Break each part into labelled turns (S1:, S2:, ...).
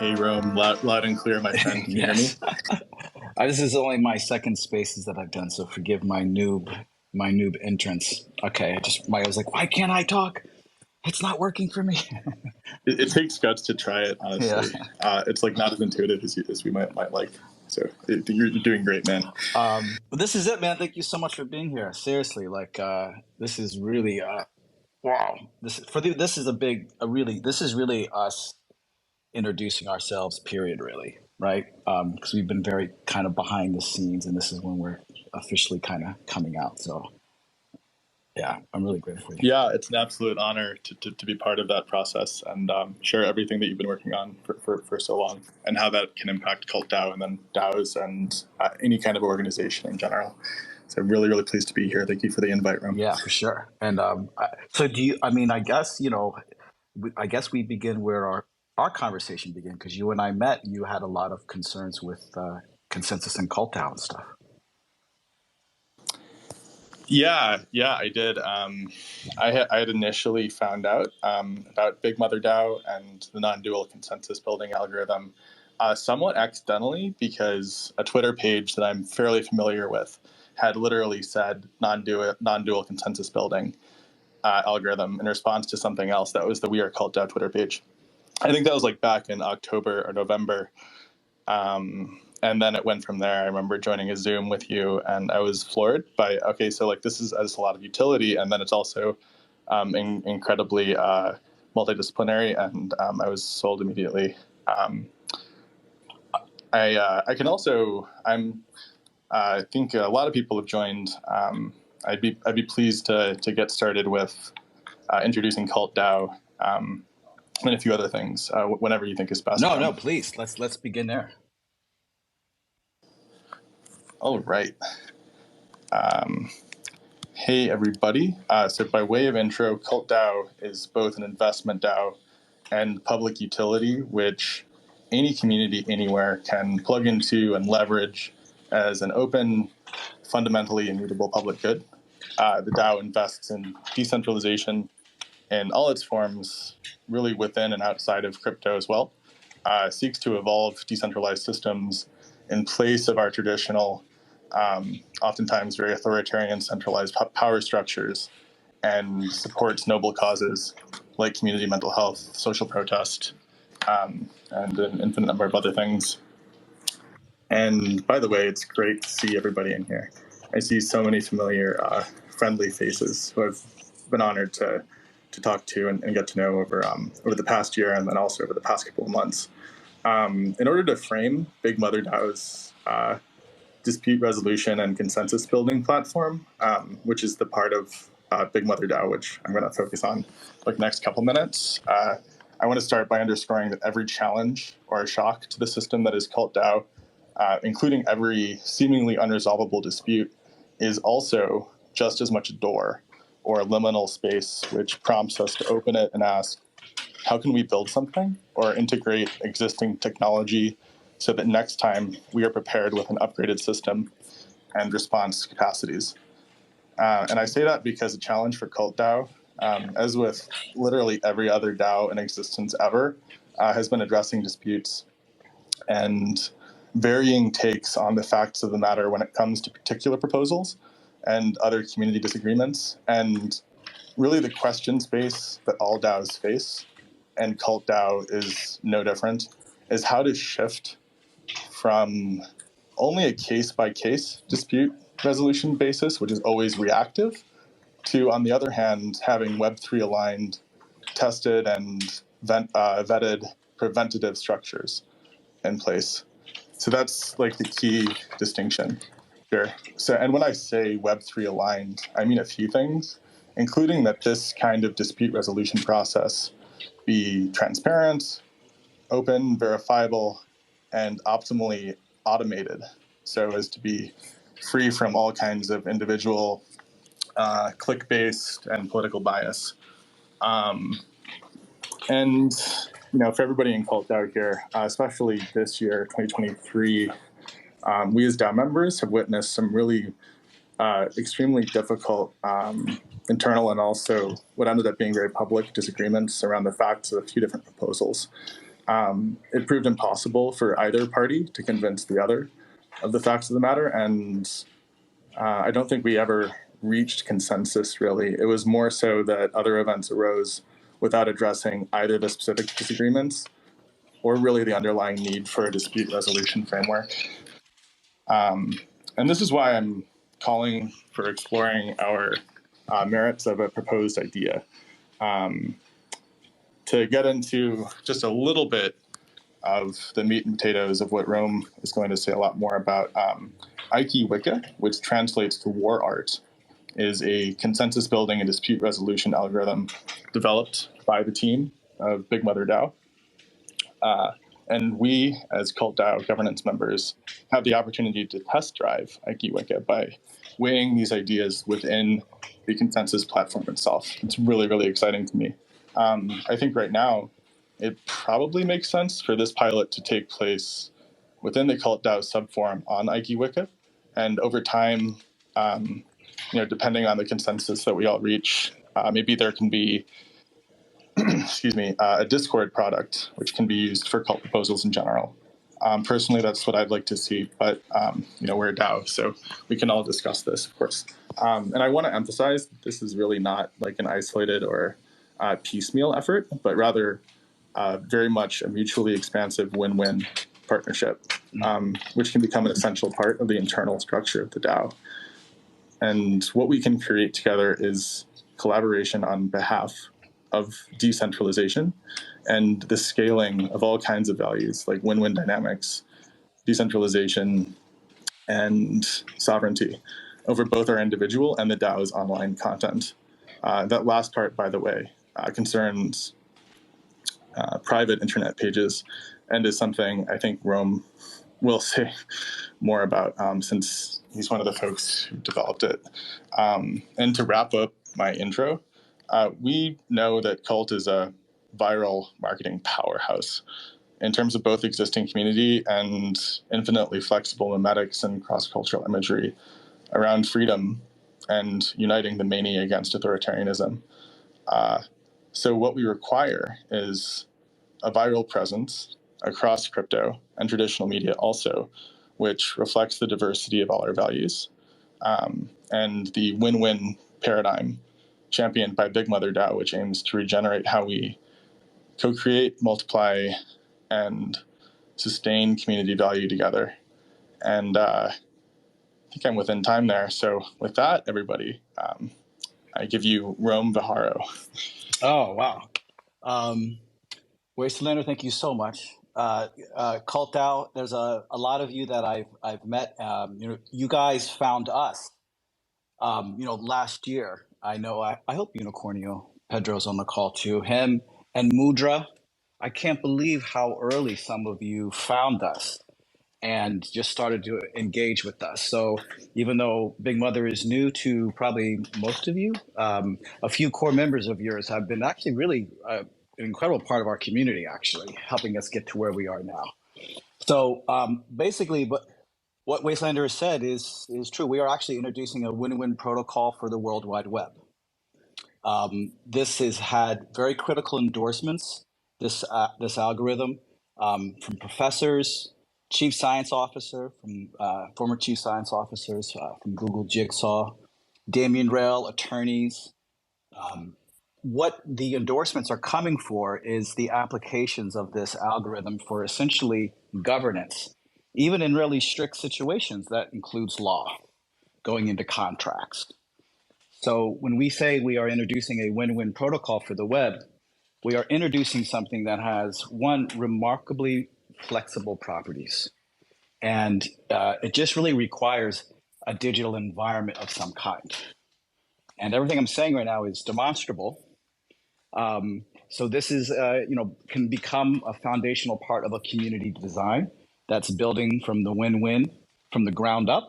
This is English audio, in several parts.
S1: Hey, Rome, loud and clear, my friend. Can you hear me?
S2: Yes. This is only my second spaces that I've done, so forgive my noob entrance. Okay, I was like, why can't I talk? It's not working for me.
S1: It takes guts to try it, honestly.
S2: Yeah.
S1: It's like not as intuitive as we might like. So you're doing great, man.
S2: But this is it, man. Thank you so much for being here. Seriously, this is really wow. This is really us introducing ourselves. Period. Really, right? Because we've been very kind of behind the scenes, and this is when we're officially kind of coming out. So, yeah, I'm really grateful for you.
S1: Yeah, it's an absolute honor to be part of that process and share everything that you've been working on for so long and how that can impact Cult DAO and then DAOs and any kind of organization in general. So I'm really, really pleased to be here. Thank you for the invite, Rom.
S2: Yeah, for sure. And so do you, I guess, I guess we begin where our conversation began, because you and I met, you had a lot of concerns with consensus and Cult DAO and stuff.
S1: Yeah, I did. I had initially found out about Big Mother DAO and the non-dual consensus building algorithm somewhat accidentally, because a Twitter page that I'm fairly familiar with had literally said non-dual consensus building algorithm in response to something else that was the We Are Cult DAO Twitter page. I think that was like back in October or November. And then it went from there. I remember joining a Zoom with you, and I was floored by, okay, so like this is a lot of utility, and then it's also incredibly multidisciplinary, and I was sold immediately. I can also, I think a lot of people have joined. I'd be pleased to get started with introducing Cult DAO and a few other things whenever you think is best.
S2: No, please. Let's begin there.
S1: All right. Hey, everybody. So by way of intro, Cult DAO is both an investment DAO and public utility, which any community anywhere can plug into and leverage as an open, fundamentally immutable public good. The DAO invests in decentralization in all its forms, really within and outside of crypto as well. Seeks to evolve decentralized systems in place of our traditional, oftentimes very authoritarian centralized power structures, and supports noble causes like community mental health, social protest, and an infinite number of other things. And by the way, it's great to see everybody in here. I see so many familiar, friendly faces who I've been honored to talk to and get to know over the past year, and then also over the past couple of months. In order to frame Big Mother DAO's dispute resolution and consensus building platform, which is the part of Big Mother DAO, which I'm going to focus on like next couple minutes, I want to start by underscoring that every challenge or shock to the system that is Cult DAO, including every seemingly unresolvable dispute, is also just as much a door or a liminal space which prompts us to open it and ask, how can we build something or integrate existing technology so that next time we are prepared with an upgraded system and response capacities? And I say that because the challenge for Cult DAO, as with literally every other DAO in existence ever, has been addressing disputes and varying takes on the facts of the matter when it comes to particular proposals and other community disagreements. And really the question space that all DAOs face, and Cult DAO is no different, is how to shift from only a case-by-case dispute resolution basis, which is always reactive, to, on the other hand, having Web3 aligned, tested, and vetted preventative structures in place. So that's like the key distinction. Sure. So, and when I say Web3 aligned, I mean a few things, including that this kind of dispute resolution process be transparent, open, verifiable, and optimally automated, so as to be free from all kinds of individual click-based and political bias. And for everybody in Cult DAO here, especially this year, 2023, we as DAO members have witnessed some really extremely difficult internal and also what ended up being very public disagreements around the facts of a few different proposals. it proved impossible for either party to convince the other of the facts of the matter, and I don't think we ever reached consensus, really. It was more so that other events arose without addressing either the specific disagreements or really the underlying need for a dispute resolution framework. And this is why I'm calling for exploring our merits of a proposed idea. To get into just a little bit of the meat and potatoes of what Rome is going to say a lot more about, Aiki Wiki, which translates to war art, is a consensus building and dispute resolution algorithm developed by the team of Big Mother DAO. And we, as Cult DAO governance members, have the opportunity to test drive Aiki Wiki by weighing these ideas within the consensus platform itself. It's really, really exciting to me. I think right now, it probably makes sense for this pilot to take place within the Cult DAO subforum on Aiki Wiki. And over time, depending on the consensus that we all reach, maybe there can be a Discord product, which can be used for cult proposals in general. Personally, that's what I'd like to see, but we're a DAO, so we can all discuss this, of course. And I want to emphasize that this is really not like an isolated or piecemeal effort, but rather very much a mutually expansive win-win partnership, which can become an essential part of the internal structure of the DAO. And what we can create together is collaboration on behalf of decentralization and the scaling of all kinds of values like win-win dynamics, decentralization, and sovereignty over both our individual and the DAO's online content. That last part, by the way, concerns private internet pages and is something I think Rome will say more about since he's one of the folks who developed it. And to wrap up my intro, we know that Cult is a viral marketing powerhouse in terms of both existing community and infinitely flexible memetics and cross-cultural imagery around freedom and uniting the mania against authoritarianism. So what we require is a viral presence across crypto and traditional media also, which reflects the diversity of all our values, and the win-win paradigm championed by Big Mother DAO, which aims to regenerate how we co-create, multiply, and sustain community value together. And I think I'm within time there. So with that, everybody, I give you Rome Viharo.
S2: Oh, wow. Wastelander, thank you so much. Cult DAO, there's a lot of you that I've met. You guys found us, last year. I know, I hope Unicornio Pedro's on the call too. Him and Mudra. I can't believe how early some of you found us and just started to engage with us. So even though Big Mother is new to probably most of you, a few core members of yours have been actually really an incredible part of our community, actually, helping us get to where we are now. So basically, but what Wastelander has said is true. We are actually introducing a win-win protocol for the World Wide Web. This has had very critical endorsements, this algorithm, from professors, chief science officer, from former chief science officers from Google Jigsaw, Damien Rail, attorneys. What the endorsements are coming for is the applications of this algorithm for essentially governance, even in really strict situations that includes law, going into contracts. So when we say we are introducing a win-win protocol for the web, we are introducing something that has one remarkably flexible properties. And it just really requires a digital environment of some kind. And everything I'm saying right now is demonstrable. So this is, can become a foundational part of a community design that's building from the win-win from the ground up.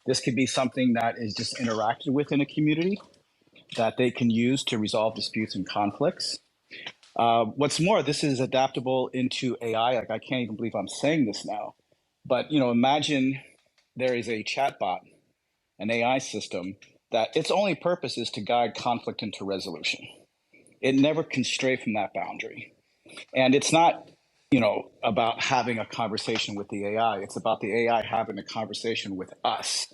S2: This could be something that is just interacted with in a community that they can use to resolve disputes and conflicts. What's more, this is adaptable into AI. Like, I can't even believe I'm saying this now, but imagine there is a chatbot, an AI system that its only purpose is to guide conflict into resolution. It never can stray from that boundary. And it's not about having a conversation with the AI. It's about the AI having a conversation with us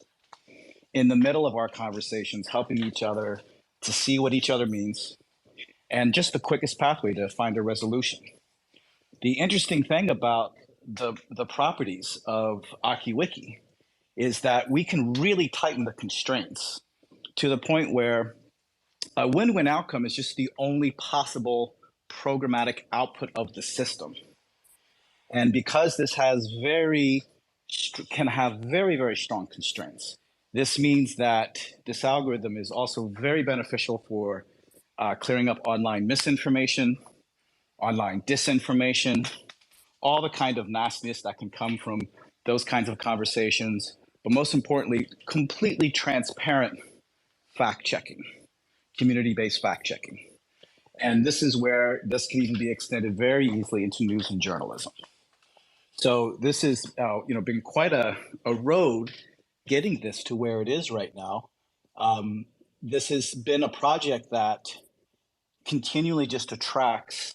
S2: in the middle of our conversations, helping each other to see what each other means, and just the quickest pathway to find a resolution. The interesting thing about the properties of Aiki Wiki is that we can really tighten the constraints to the point where a win-win outcome is just the only possible programmatic output of the system. And because this can have very, very strong constraints, this means that this algorithm is also very beneficial for clearing up online misinformation, online disinformation, all the kind of nastiness that can come from those kinds of conversations, but most importantly, completely transparent fact checking, community-based fact checking. And this is where this can even be extended very easily into news and journalism. So this has been quite a road getting this to where it is right now. This has been a project that continually just attracts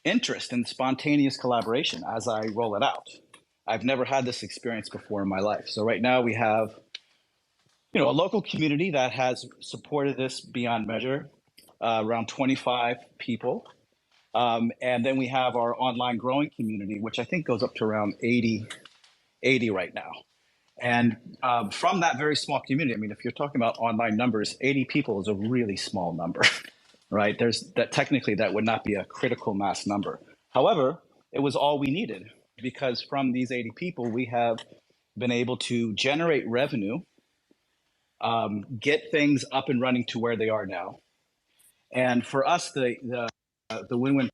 S2: interest and spontaneous collaboration as I roll it out. I've never had this experience before in my life. So right now we have, a local community that has supported this beyond measure, around 25 people. And then we have our online growing community, which I think goes up to around 80 right now. And from that very small community, I mean, if you're talking about online numbers, 80 people is a really small number, right? Technically that would not be a critical mass number. However, it was all we needed, because from these 80 people, we have been able to generate revenue, get things up and running to where they are now. And for us, the win-win.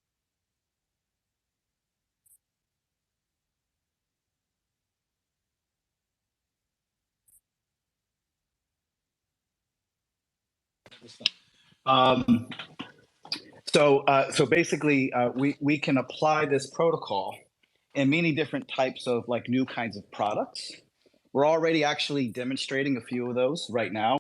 S2: So basically, we can apply this protocol in many different types of like new kinds of products. We're already actually demonstrating a few of those right now.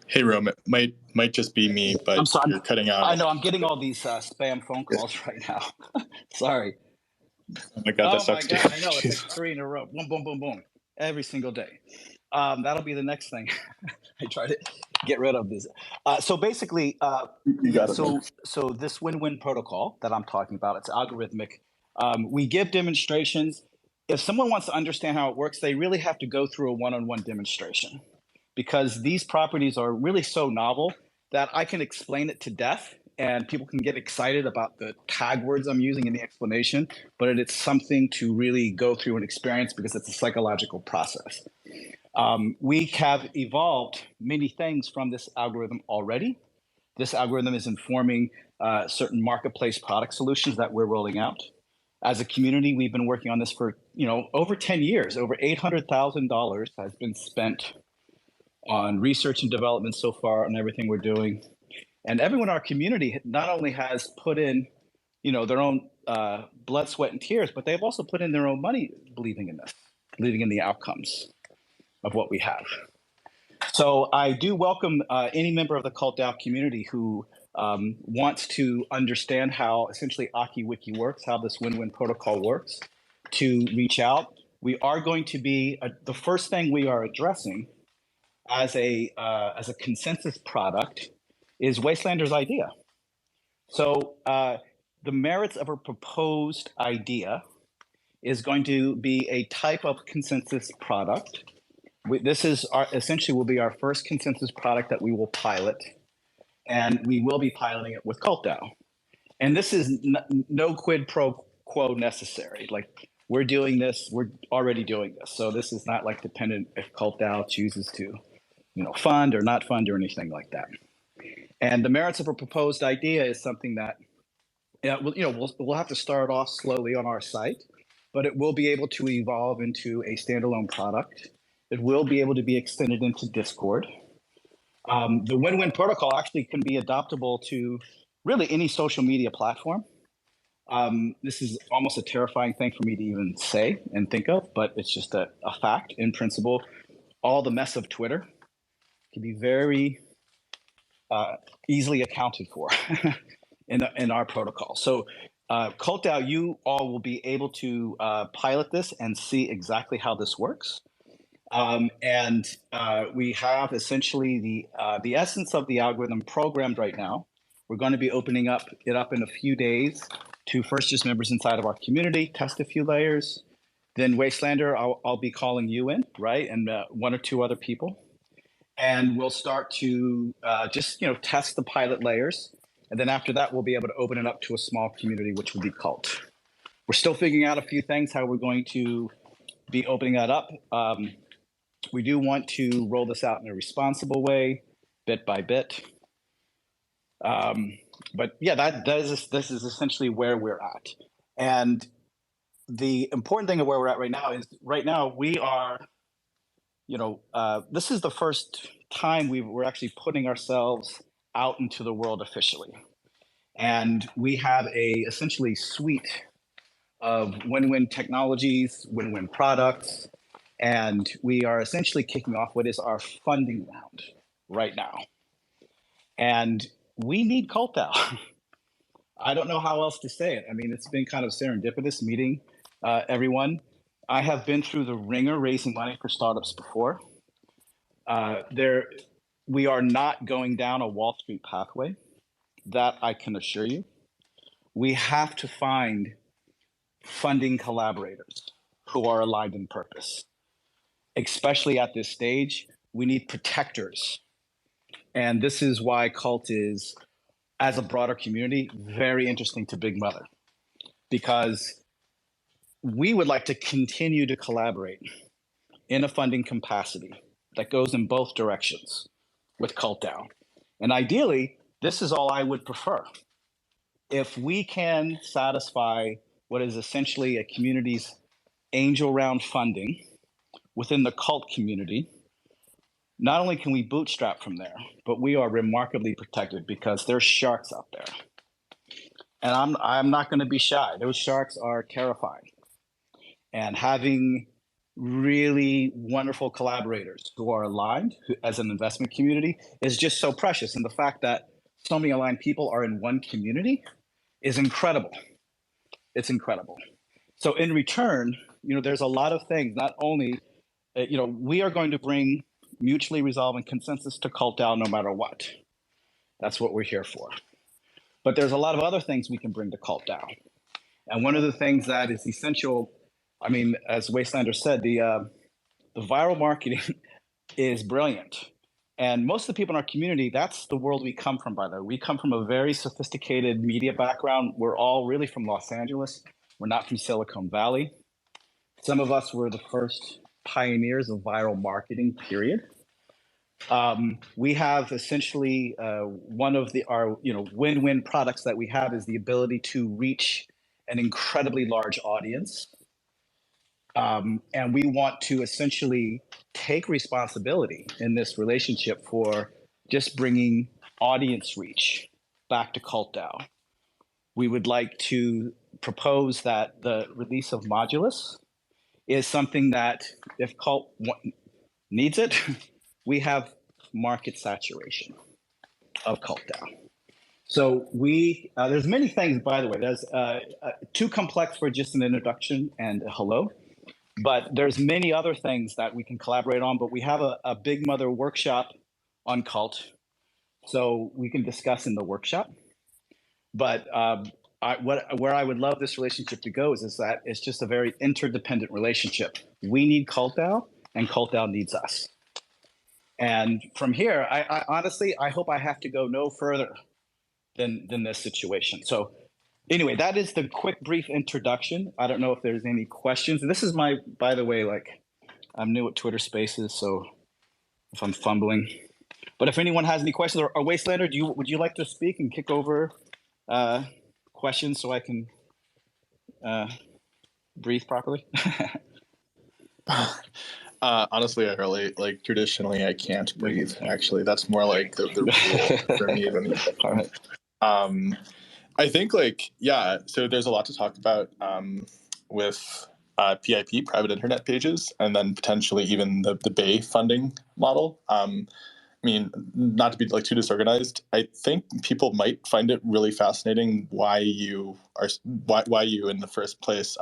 S1: Hey, Rome, it might just be me, but
S2: I'm sorry,
S1: you're cutting out.
S2: I know, I'm getting all these spam phone calls right now. Sorry.
S1: Oh my God, that sucks.
S2: God, I know, it's like 3 in a row. Boom, boom, boom, boom. Every single day. That'll be the next thing. I try to get rid of this. So basically, so this win-win protocol that I'm talking about, it's algorithmic. We give demonstrations. If someone wants to understand how it works, they really have to go through a one-on-one demonstration, because these properties are really so novel that I can explain it to death and people can get excited about the tag words I'm using in the explanation, but it's something to really go through and experience because it's a psychological process. We have evolved many things from this algorithm already. This algorithm is informing certain marketplace product solutions that we're rolling out. As a community, we've been working on this for over 10 years. Over $800,000 has been spent on research and development so far on everything we're doing. And everyone in our community not only has put in, their own blood, sweat, and tears, but they've also put in their own money believing in this, believing in the outcomes of what we have. So I do welcome any member of the Cult DAO community who wants to understand how essentially Aiki Wiki works, how this win-win protocol works, to reach out. We are going to be, the first thing we are addressing as a consensus product is Wastelander's idea. So the merits of a proposed idea is going to be a type of consensus product. This is essentially will be our first consensus product that we will pilot, and we will be piloting it with Cult DAO. And this is no quid pro quo necessary. Like, we're doing this, we're already doing this. So this is not like dependent if Cult DAO chooses to fund or not fund or anything like that. And the merits of a proposed idea is something that we'll have to start off slowly on our site, but it will be able to evolve into a standalone product. It will be able to be extended into Discord. The win-win protocol actually can be adoptable to really any social media platform. This is almost a terrifying thing for me to even say and think of, but it's just a fact in principle. All the mess of Twitter can be very easily accounted for in our protocol. So Cult DAO, you all will be able to pilot this and see exactly how this works. And we have essentially the essence of the algorithm programmed right now. We're going to be opening it up in a few days to first just members inside of our community, test a few layers. Then Wastelander, I'll be calling you in, right? And one or two other people. And we'll start to just test the pilot layers. And then after that, we'll be able to open it up to a small community, which will be Cult. We're still figuring out a few things, how we're going to be opening that up. We do want to roll this out in a responsible way, bit by bit. But yeah, this is essentially where we're at. And the important thing of where we're at right now is we are, this is the first time we're actually putting ourselves out into the world officially. And we have essentially suite of win-win technologies, win-win products, and we are essentially kicking off what is our funding round right now. And we need Cult DAO. I don't know how else to say it. I mean, it's been kind of serendipitous meeting everyone. I have been through the ringer raising money for startups before. We are not going down a Wall Street pathway. That I can assure you. We have to find funding collaborators who are aligned in purpose. Especially at this stage, we need protectors. And this is why Cult is, as a broader community, very interesting to Big Mother, because we would like to continue to collaborate in a funding capacity that goes in both directions with Cult DAO. And ideally, this is all I would prefer. If we can satisfy what is essentially a community's angel round funding within the Cult community, not only can we bootstrap from there, but we are remarkably protected because there's sharks out there. And I'm not going to be shy. Those sharks are terrifying. And having really wonderful collaborators who are aligned as an investment community is just so precious. And the fact that so many aligned people are in one community is incredible. It's incredible. So in return, there's a lot of things. Not only, we are going to bring mutually resolving consensus to Cult DAO no matter what. That's what we're here for. But there's a lot of other things we can bring to Cult DAO. And one of the things that is essential, I mean, as Wastelander said, the viral marketing is brilliant. And most of the people in our community, that's the world we come from, by the way. We come from a very sophisticated media background. We're all really from Los Angeles. We're not from Silicon Valley. Some of us were the first pioneers of viral marketing, period. We have essentially one of our win-win products that we have is the ability to reach an incredibly large audience. And we want to essentially take responsibility in this relationship for just bringing audience reach back to Cult DAO. We would like to propose that the release of Modulus is something that if Cult needs it, we have market saturation of Cult DAO. So there's many things, by the way. There's too complex for just an introduction and a hello. But there's many other things that we can collaborate on, but we have a Big Mother workshop on Cult, so we can discuss in the workshop. But where I would love this relationship to go is that it's just a very interdependent relationship. We need Cult DAO, and Cult DAO needs us. And from here, I honestly, I hope I have to go no further than this situation. So anyway, that is the quick, brief introduction. I don't know if there's any questions. This is by the way, I'm new at Twitter Spaces, so if I'm fumbling. But if anyone has any questions, or Wastelander, would you like to speak and kick over questions so I can breathe properly?
S1: Honestly, I really traditionally I can't breathe. Actually, that's more like the rule for me than
S2: All right.
S1: I think so there's a lot to talk about with PIP, private internet pages, and then potentially even the Bay funding model. mean, not to be like too disorganized, I think people might find it really fascinating why you in the first place,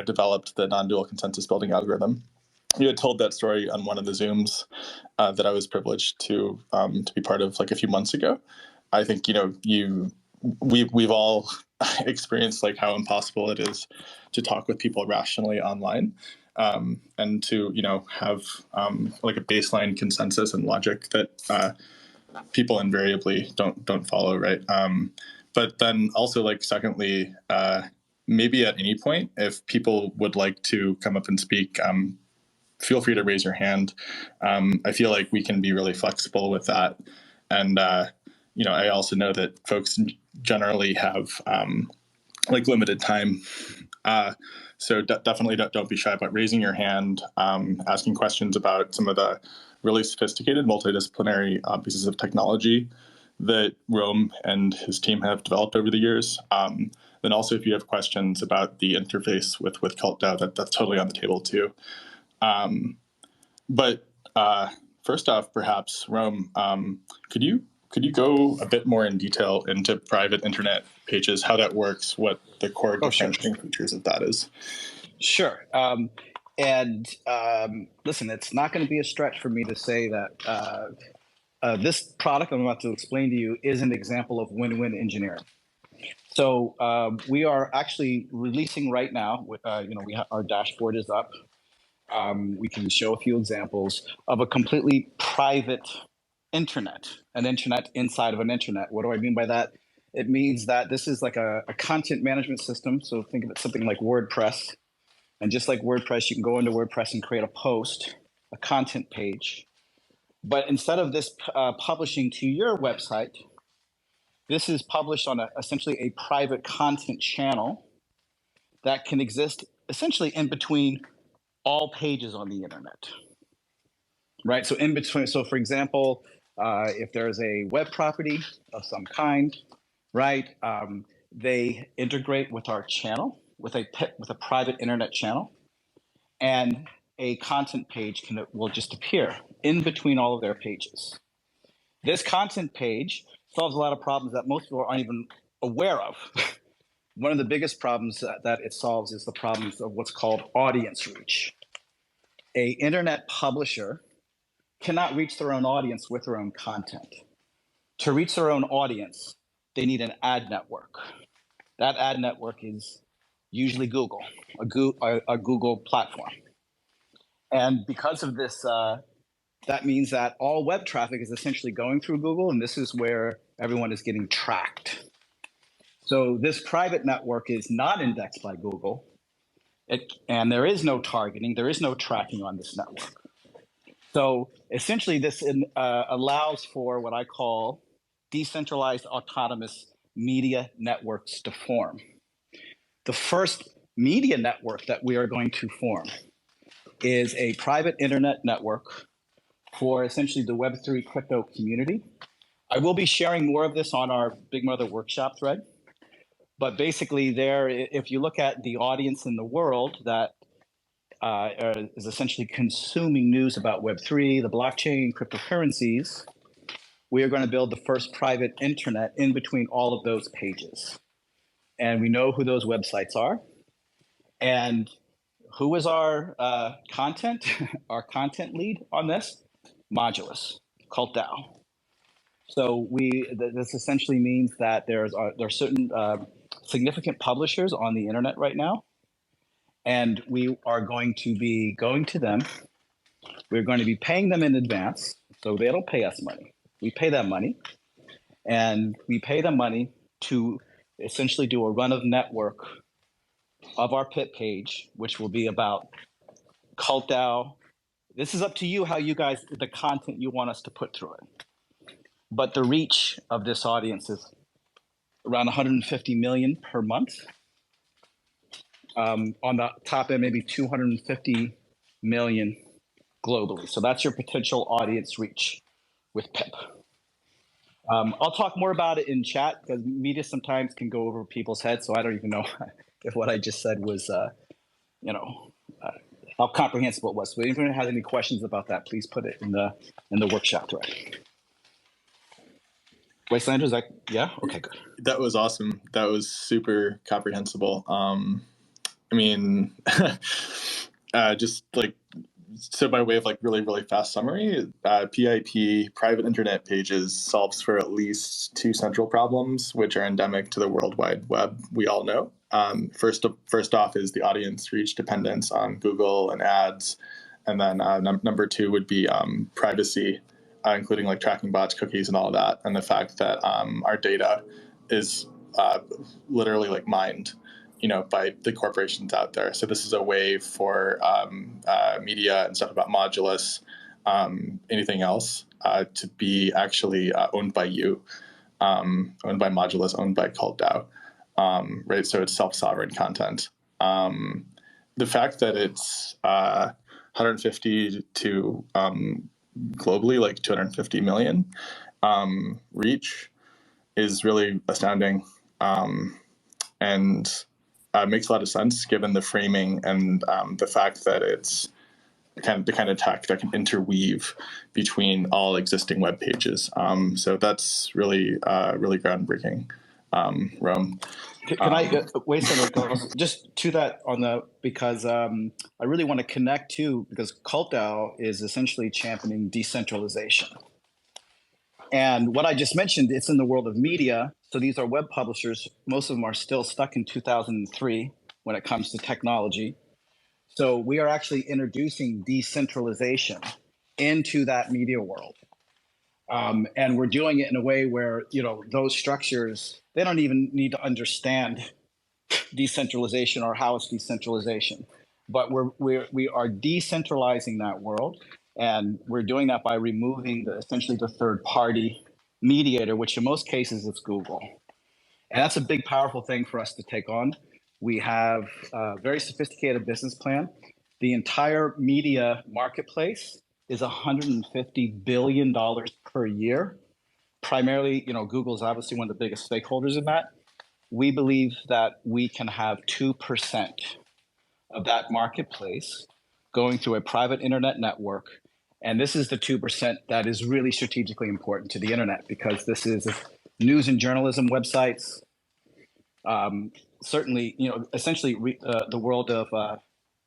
S1: developed the non-dual consensus building algorithm. You had told that story on one of the Zooms that I was privileged to be part of like a few months ago. I think we've all experienced like how impossible it is to talk with people rationally online, and to have like a baseline consensus and logic that people invariably don't follow, right? But then also, like, secondly, maybe at any point, if people would like to come up and speak, feel free to raise your hand. I feel like we can be really flexible with that. And, I also know that folks generally have like limited time. So definitely don't be shy about raising your hand, asking questions about some of the really sophisticated multidisciplinary pieces of technology that Rome and his team have developed over the years. Then also, if you have questions about the interface with Cult DAO, that's totally on the table too. But first off, perhaps, Rome, could you go a bit more in detail into private internet pages, how that works, what the core differentiating features of that is?
S2: Sure. Listen, it's not going to be a stretch for me to say that this product I'm about to explain to you is an example of win-win engineering. So we are actually releasing right now. Our dashboard is up. We can show a few examples of a completely private internet, an internet inside of an internet. What do I mean by that? It means that this is like a content management system. So think of it something like WordPress. And just like WordPress, you can go into WordPress and create a post, a content page. But instead of this publishing to your website, this is published on essentially a private content channel that can exist essentially in between all pages on the internet, right? So in between, so for example, if there's a web property of some kind, right, they integrate with our channel, with a private internet channel, and a content page will just appear in between all of their pages. This content page solves a lot of problems that most people aren't even aware of. One of the biggest problems that it solves is the problems of what's called audience reach. A internet publisher cannot reach their own audience with their own content. To reach their own audience, they need an ad network. That ad network is usually Google, a Google platform. And because of this, that means that all web traffic is essentially going through Google, and this is where everyone is getting tracked. So this private network is not indexed by Google, and there is no targeting, there is no tracking on this network. So essentially, this allows for what I call decentralized autonomous media networks to form. The first media network that we are going to form is a private internet network for essentially the Web3 crypto community. I will be sharing more of this on our Big Mother workshop thread. But basically there, if you look at the audience in the world that is essentially consuming news about Web3, the blockchain, cryptocurrencies, we are going to build the first private internet in between all of those pages. And we know who those websites are. And who is our content, our content lead on this? Modulus, Cult DAO. So this essentially means that there are certain significant publishers on the internet right now, and we are going to be going to them. We're going to be paying them in advance, so they don't pay us money. We pay them money, and we pay them money to essentially do a run of network of our pit page, which will be about Cult DAO. This is up to you how you guys, the content you want us to put through it. But the reach of this audience is around 150 million per month. On the top end, maybe 250 million globally. So that's your potential audience reach with PIP. I'll talk more about it in chat because media sometimes can go over people's heads. So I don't even know if what I just said was, how comprehensible it was. So if anyone has any questions about that, please put it in the workshop thread. Wastelander, is that, yeah? Okay, good.
S1: That was awesome. That was super comprehensible. I mean, just like, so by way of like really, really fast summary, PIP, private internet pages, solves for at least two central problems, which are endemic to the World Wide Web, we all know. First off is the audience reach dependence on Google and ads. And then number two would be privacy, including like tracking bots, cookies, and all of that. And the fact that our data is literally like mined, by the corporations out there. So this is a way for media and stuff about Modulus, anything else, to be actually owned by you, owned by Modulus, owned by Cult DAO, right? So it's self-sovereign content. The fact that it's 150 to globally like 250 million reach is really astounding, and makes a lot of sense given the framing and the fact that it's the kind of tech that can interweave between all existing web pages. So that's really really groundbreaking. Rome.
S2: Can I wait a second? Just to that because I really want to connect to, because Cult DAO is essentially championing decentralization. And what I just mentioned, it's in the world of media. So these are web publishers. Most of them are still stuck in 2003 when it comes to technology. So we are actually introducing decentralization into that media world. And we're doing it in a way where, those structures, they don't even need to understand decentralization or how it's decentralization. But we are decentralizing that world. And we're doing that by removing essentially the third party mediator, which in most cases is Google. And that's a big, powerful thing for us to take on. We have a very sophisticated business plan. The entire media marketplace is $150 billion per year. Primarily, Google is obviously one of the biggest stakeholders in that. We believe that we can have 2% of that marketplace going through a private internet network. And this is the 2% that is really strategically important to the internet, because this is news and journalism websites, certainly, essentially the world of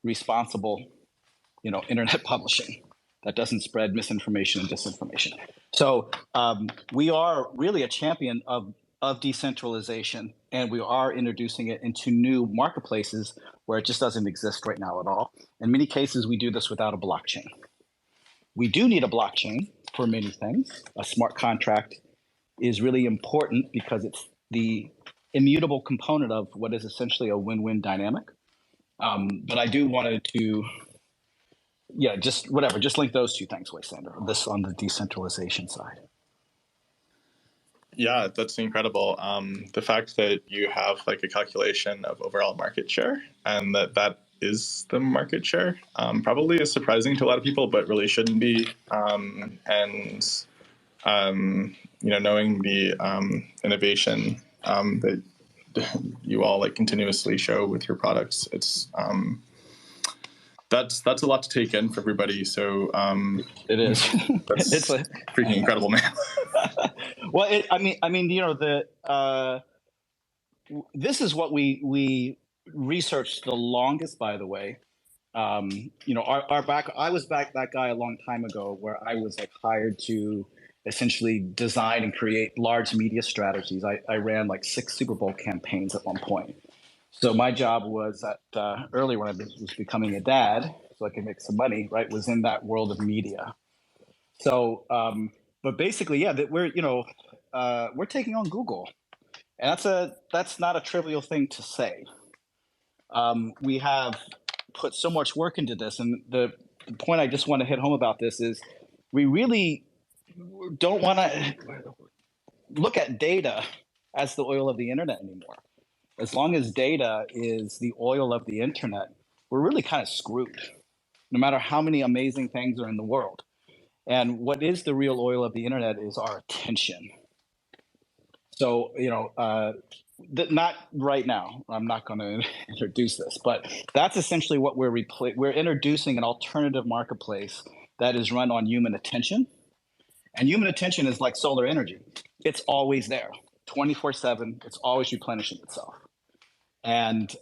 S2: responsible, internet publishing that doesn't spread misinformation and disinformation. So we are really a champion of decentralization, and we are introducing it into new marketplaces where it just doesn't exist right now at all. In many cases, we do this without a blockchain. We do need a blockchain for many things. A smart contract is really important because it's the immutable component of what is essentially a win-win dynamic. But I do wanted to, just link those two things, Wastelander, this on the decentralization side.
S1: Yeah, that's incredible. The fact that you have like a calculation of overall market share, and that is the market share, probably is surprising to a lot of people, but really shouldn't be. Knowing the innovation that you all like continuously show with your products, it's that's a lot to take in for everybody. So
S2: it is.
S1: That's
S2: it's
S1: freaking incredible, man.
S2: Well, this is what we researched the longest, by the way. I was that guy a long time ago, where I was like hired to essentially design and create large media strategies. I ran like 6 Super Bowl campaigns at one point. So my job was early when I was becoming a dad, so I could make some money, right, was in that world of media. So, but basically, that we're taking on Google, and that's not a trivial thing to say. We have put so much work into this, and the point I just want to hit home about this is we really don't want to look at data as the oil of the internet anymore. As long as data is the oil of the internet, we're really kind of screwed, no matter how many amazing things are in the world. And what is the real oil of the internet is our attention. So, Not right now. I'm not going to introduce this, but that's essentially what we're introducing an alternative marketplace that is run on human attention. And human attention is like solar energy. It's always there, 24/7. It's always replenishing itself. And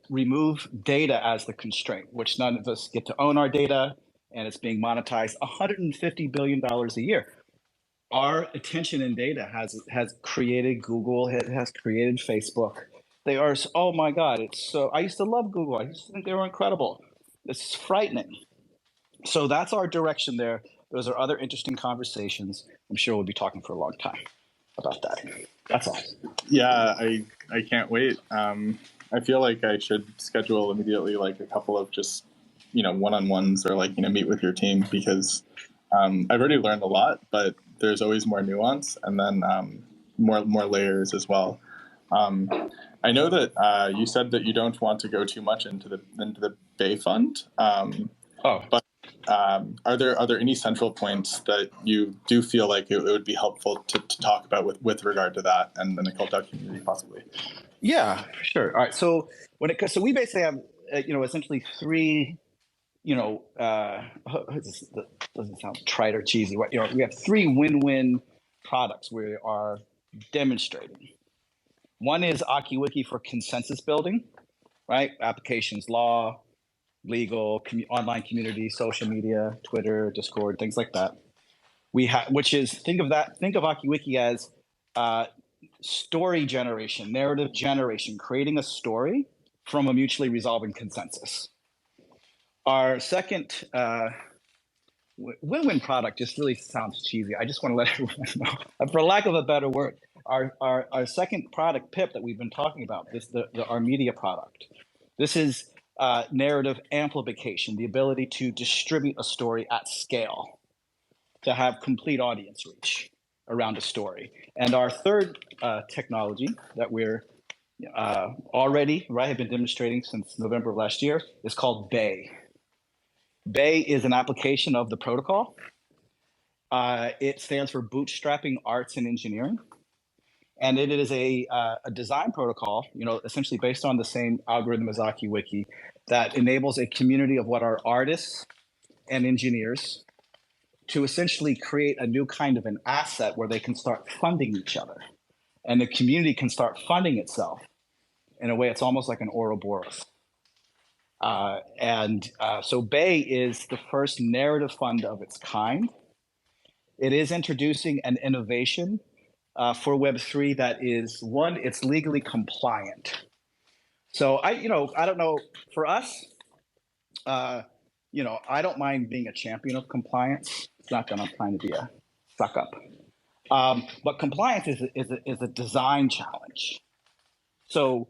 S2: remove data as the constraint, which none of us get to own our data, and it's being monetized $150 billion a year. Our attention and data has created Google, it has created Facebook. They are, oh my God, it's so, I used to love Google. I used to think they were incredible. It's frightening. So that's our direction there. Those are other interesting conversations. I'm sure we'll be talking for a long time about that. That's all.
S1: Yeah, I can't wait. I feel like I should schedule immediately like a couple of just, one-on-ones or like, meet with your team, because I've already learned a lot, but there's always more nuance, and then more layers as well. I know that you said that you don't want to go too much into the Bay Fund, but are there any central points that you do feel like it would be helpful to talk about with regard to that and the Cult DAO community possibly?
S2: Yeah, for sure. All right. So so we basically have essentially three. Doesn't sound trite or cheesy. We have three win-win products we are demonstrating. One is Aiki Wiki for consensus building, right? Applications, law, legal, online community, social media, Twitter, Discord, things like that. Which is, think of Aiki Wiki as story generation, narrative generation, creating a story from a mutually resolving consensus. Our second win-win product just really sounds cheesy. I just want to let everyone know, for lack of a better word, our second product, PIP, that we've been talking about, our media product. This is narrative amplification, the ability to distribute a story at scale, to have complete audience reach around a story. And our third technology that we're already have been demonstrating since November of last year is called Bay. Bay is an application of the protocol. It stands for Bootstrapping Arts and Engineering. And it is a design protocol, essentially based on the same algorithm as Aiki Wiki, that enables a community of what are artists and engineers to essentially create a new kind of an asset where they can start funding each other. And the community can start funding itself in a way it's almost like an Ouroboros. So Bay is the first narrative fund of its kind. It is introducing an innovation for Web3 that is, one, it's legally compliant. So I don't know, for us, I don't mind being a champion of compliance. It's not that I'm trying to be a suck up. But compliance is a design challenge. So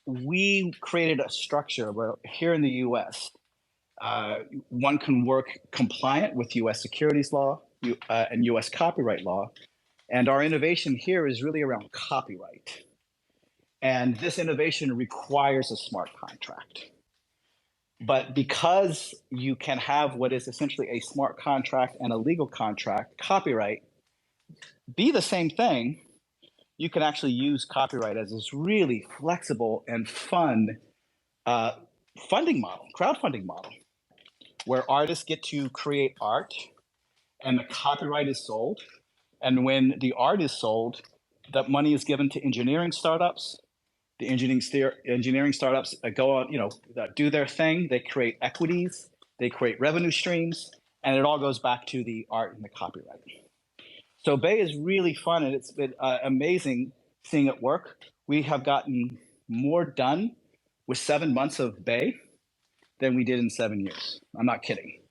S2: we created a structure where here in the US, one can work compliant with US securities law and US copyright law. And our innovation here is really around copyright. And this innovation requires a smart contract. But because you can have what is essentially a smart contract and a legal contract, copyright, be the same thing, you can actually use copyright as this really flexible and fun funding model, crowdfunding model, where artists get to create art and the copyright is sold. And when the art is sold, that money is given to engineering startups. The engineering startups go on, do their thing. They create equities, they create revenue streams, and it all goes back to the art and the copyright. So Bay is really fun, and it's been amazing seeing it work. We have gotten more done with 7 months of Bay than we did in 7 years. I'm not kidding.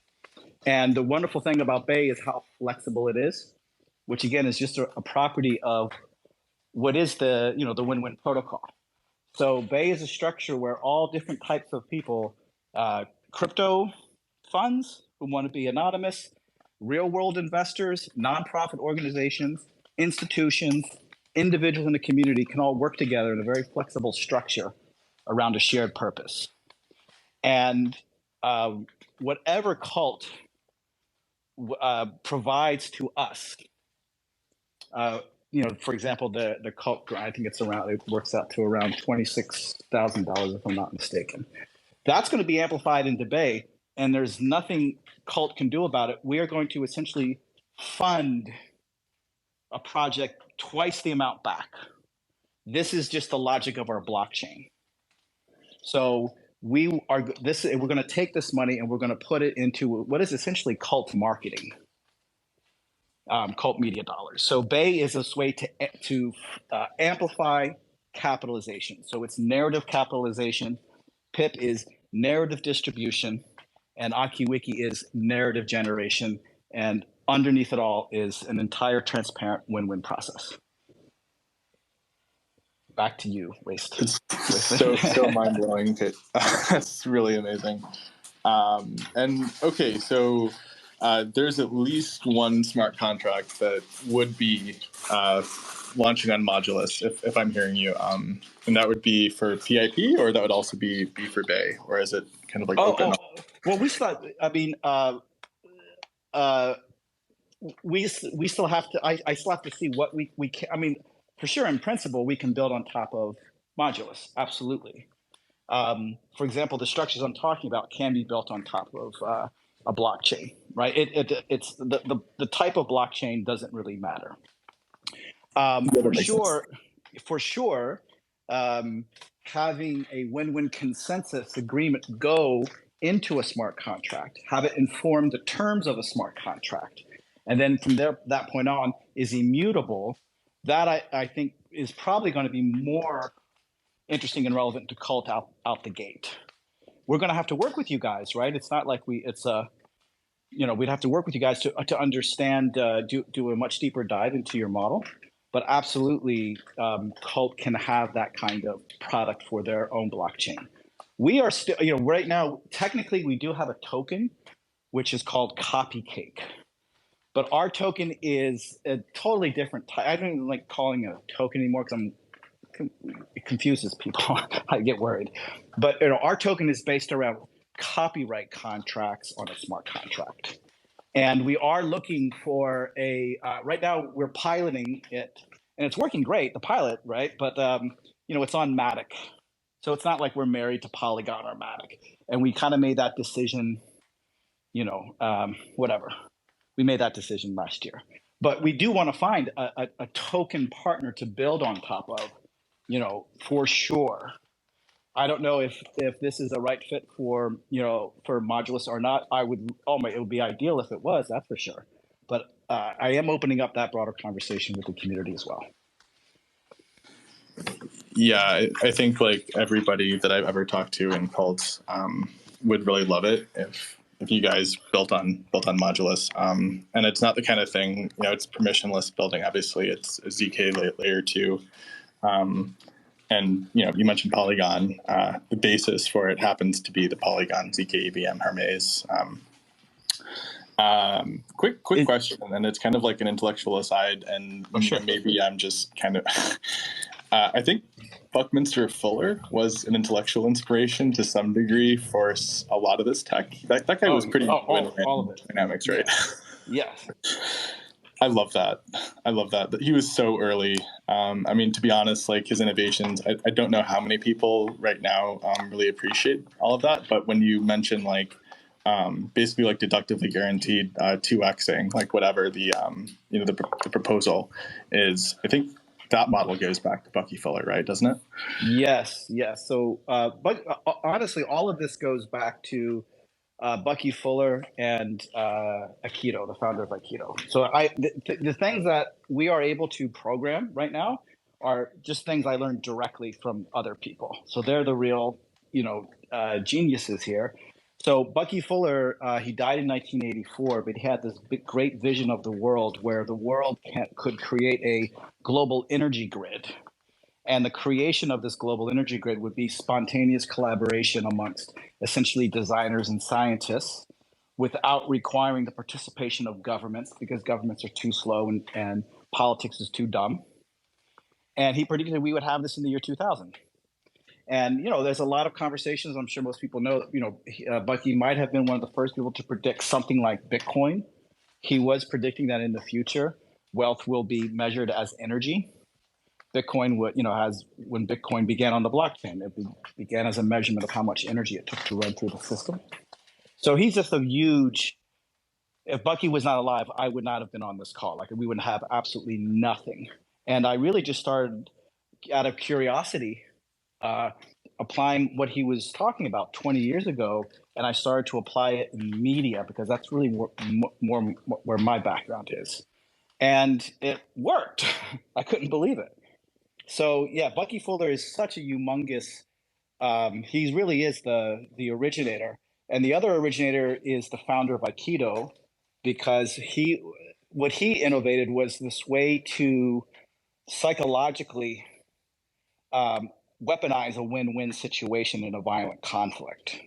S2: And the wonderful thing about Bay is how flexible it is, which again is just a property of what is the win-win protocol. So Bay is a structure where all different types of people, crypto funds who want to be anonymous, real world investors, nonprofit organizations, institutions, individuals in the community can all work together in a very flexible structure around a shared purpose. And whatever cult provides to us, for example, the cult grant, I think it works out to around $26,000 if I'm not mistaken. That's going to be amplified in debate, and there's nothing cult can do about it. We are going to essentially fund a project twice the amount back. This is just the logic of our blockchain. So we're going to take this money and we're going to put it into what is essentially cult marketing, cult media dollars. So Bay is this way to amplify capitalization. So it's narrative capitalization. PIP is narrative distribution, and Aiki Wiki is narrative generation. And underneath it all is an entire transparent win-win process. Back to you, Waste.
S1: It's so mind-blowing. That's really amazing. And okay, so there's at least one smart contract that would be launching on Modulus, if I'm hearing you. And that would be for PIP, or that would also be for Bay, or is it kind of like open?
S2: Well, we still have to. I still have to see what we can. I mean, for sure, in principle, we can build on top of Modulus. Absolutely. For example, the structures I'm talking about can be built on top of a blockchain, right? It's the type of blockchain doesn't really matter. For sure, having a win-win consensus agreement go into a smart contract, have it inform the terms of a smart contract, and then from that point on is immutable. That I think is probably going to be more interesting and relevant to cult out the gate. We're going to have to work with you guys, right? It's not like we'd have to work with you guys to understand, do a much deeper dive into your model. But absolutely, cult can have that kind of product for their own blockchain. We are still, right now, technically we do have a token, which is called Copy Cake. But our token is a totally different type. I don't even like calling it a token anymore because it confuses people. I get worried. But our token is based around copyright contracts on a smart contract. And we are looking for right now we're piloting it, and it's working great, the pilot, right? But, it's on Matic. So it's not like we're married to Polygon or Matic. And we kind of made that decision, whatever. We made that decision last year. But we do want to find a token partner to build on top of, for sure. I don't know if this is a right fit for Modulus or not. It would be ideal if it was, that's for sure. But I am opening up that broader conversation with the community as well.
S1: Yeah, I think like everybody that I've ever talked to in cults would really love it if you guys built on Modulus. And it's not the kind of thing, it's permissionless building. Obviously, it's a ZK layer 2. And you mentioned Polygon. The basis for it happens to be the Polygon ZK EVM Hermes. Quick question, and it's kind of like an intellectual aside, and
S2: sure.
S1: Maybe I'm just kind of. I think Buckminster Fuller was an intellectual inspiration to some degree for a lot of this tech. That guy was pretty
S2: all of it.
S1: Dynamics, right?
S2: Yes.
S1: I love that. He was so early. To be honest, like his innovations, I don't know how many people right now really appreciate all of that. But when you mention like basically like deductively guaranteed 2xing, like whatever the proposal is, I think that model goes back to Bucky Fuller, right? Doesn't it?
S2: Yes. So, but honestly, all of this goes back to Bucky Fuller and Aikido, the founder of Aikido. So the things that we are able to program right now are just things I learned directly from other people. So they're the real, geniuses here. So Bucky Fuller, he died in 1984, but he had this great vision of the world where the world could create a global energy grid. And the creation of this global energy grid would be spontaneous collaboration amongst essentially designers and scientists without requiring the participation of governments, because governments are too slow and politics is too dumb. And he predicted we would have this in the year 2000. And, there's a lot of conversations. I'm sure most people know, Bucky might have been one of the first people to predict something like Bitcoin. He was predicting that in the future. wealth will be measured as energy. Bitcoin would, when Bitcoin began on the blockchain, it began as a measurement of how much energy it took to run through the system. So he's just a huge. If Bucky was not alive, I would not have been on this call. Like, we would have absolutely nothing. And I really just started out of curiosity, applying what he was talking about 20 years ago, and I started to apply it in media because that's really more where my background is. And it worked. I couldn't believe it. So yeah, Bucky Fuller is such a humongous. He really is the originator, and the other originator is the founder of Aikido, because what he innovated was this way to psychologically weaponize a win-win situation in a violent conflict,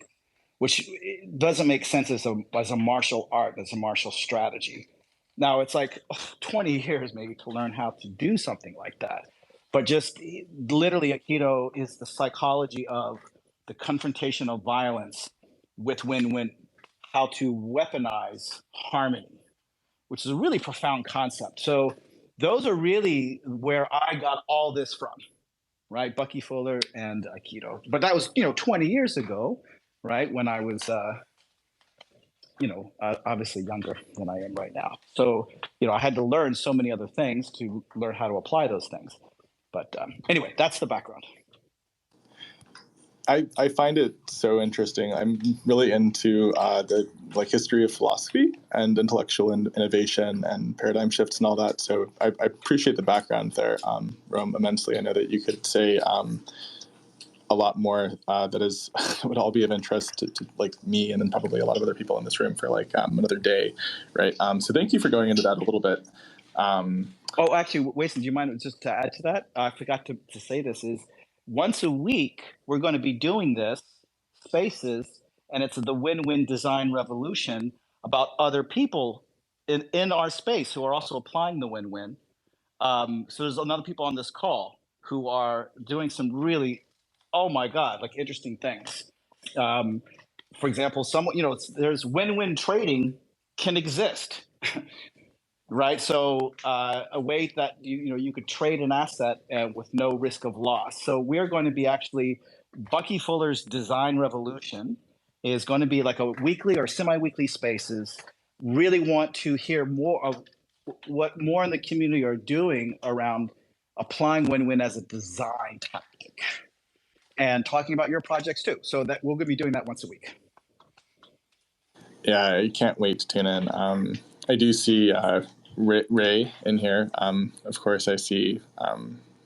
S2: which doesn't make sense as a martial art, as a martial strategy. Now, it's like 20 years maybe to learn how to do something like that. But just literally, Aikido is the psychology of the confrontation of violence with win-win, how to weaponize harmony, which is a really profound concept. So those are really where I got all this from, right? Bucky Fuller and Aikido. But that was, 20 years ago, right? When I was, obviously younger than I am right now. So, I had to learn so many other things to learn how to apply those things. But anyway, that's the background.
S1: I find it so interesting. I'm really into the history of philosophy and intellectual innovation and paradigm shifts and all that. So I appreciate the background there, Rome, immensely. I know that you could say a lot more that would all be of interest to me and then probably a lot of other people in this room for another day, right? So thank you for going into that a little bit.
S2: Oh, actually, Waston, do you mind just to add to that? I forgot to say this is once a week, we're going to be doing this spaces, and it's the win-win design revolution about other people in our space who are also applying the win-win. So there's another people on this call who are doing some really, oh my God, interesting things. For example, there's win-win trading can exist. Right, so a way that you could trade an asset with no risk of loss. So we're going to be actually Bucky Fuller's Design Revolution is going to be like a weekly or semi-weekly spaces. Really want to hear more of what more in the community are doing around applying win-win as a design tactic, and talking about your projects too. So that we're going to be doing that once a week.
S1: Yeah, I can't wait to tune in. I do see Ray in here. Of course, I see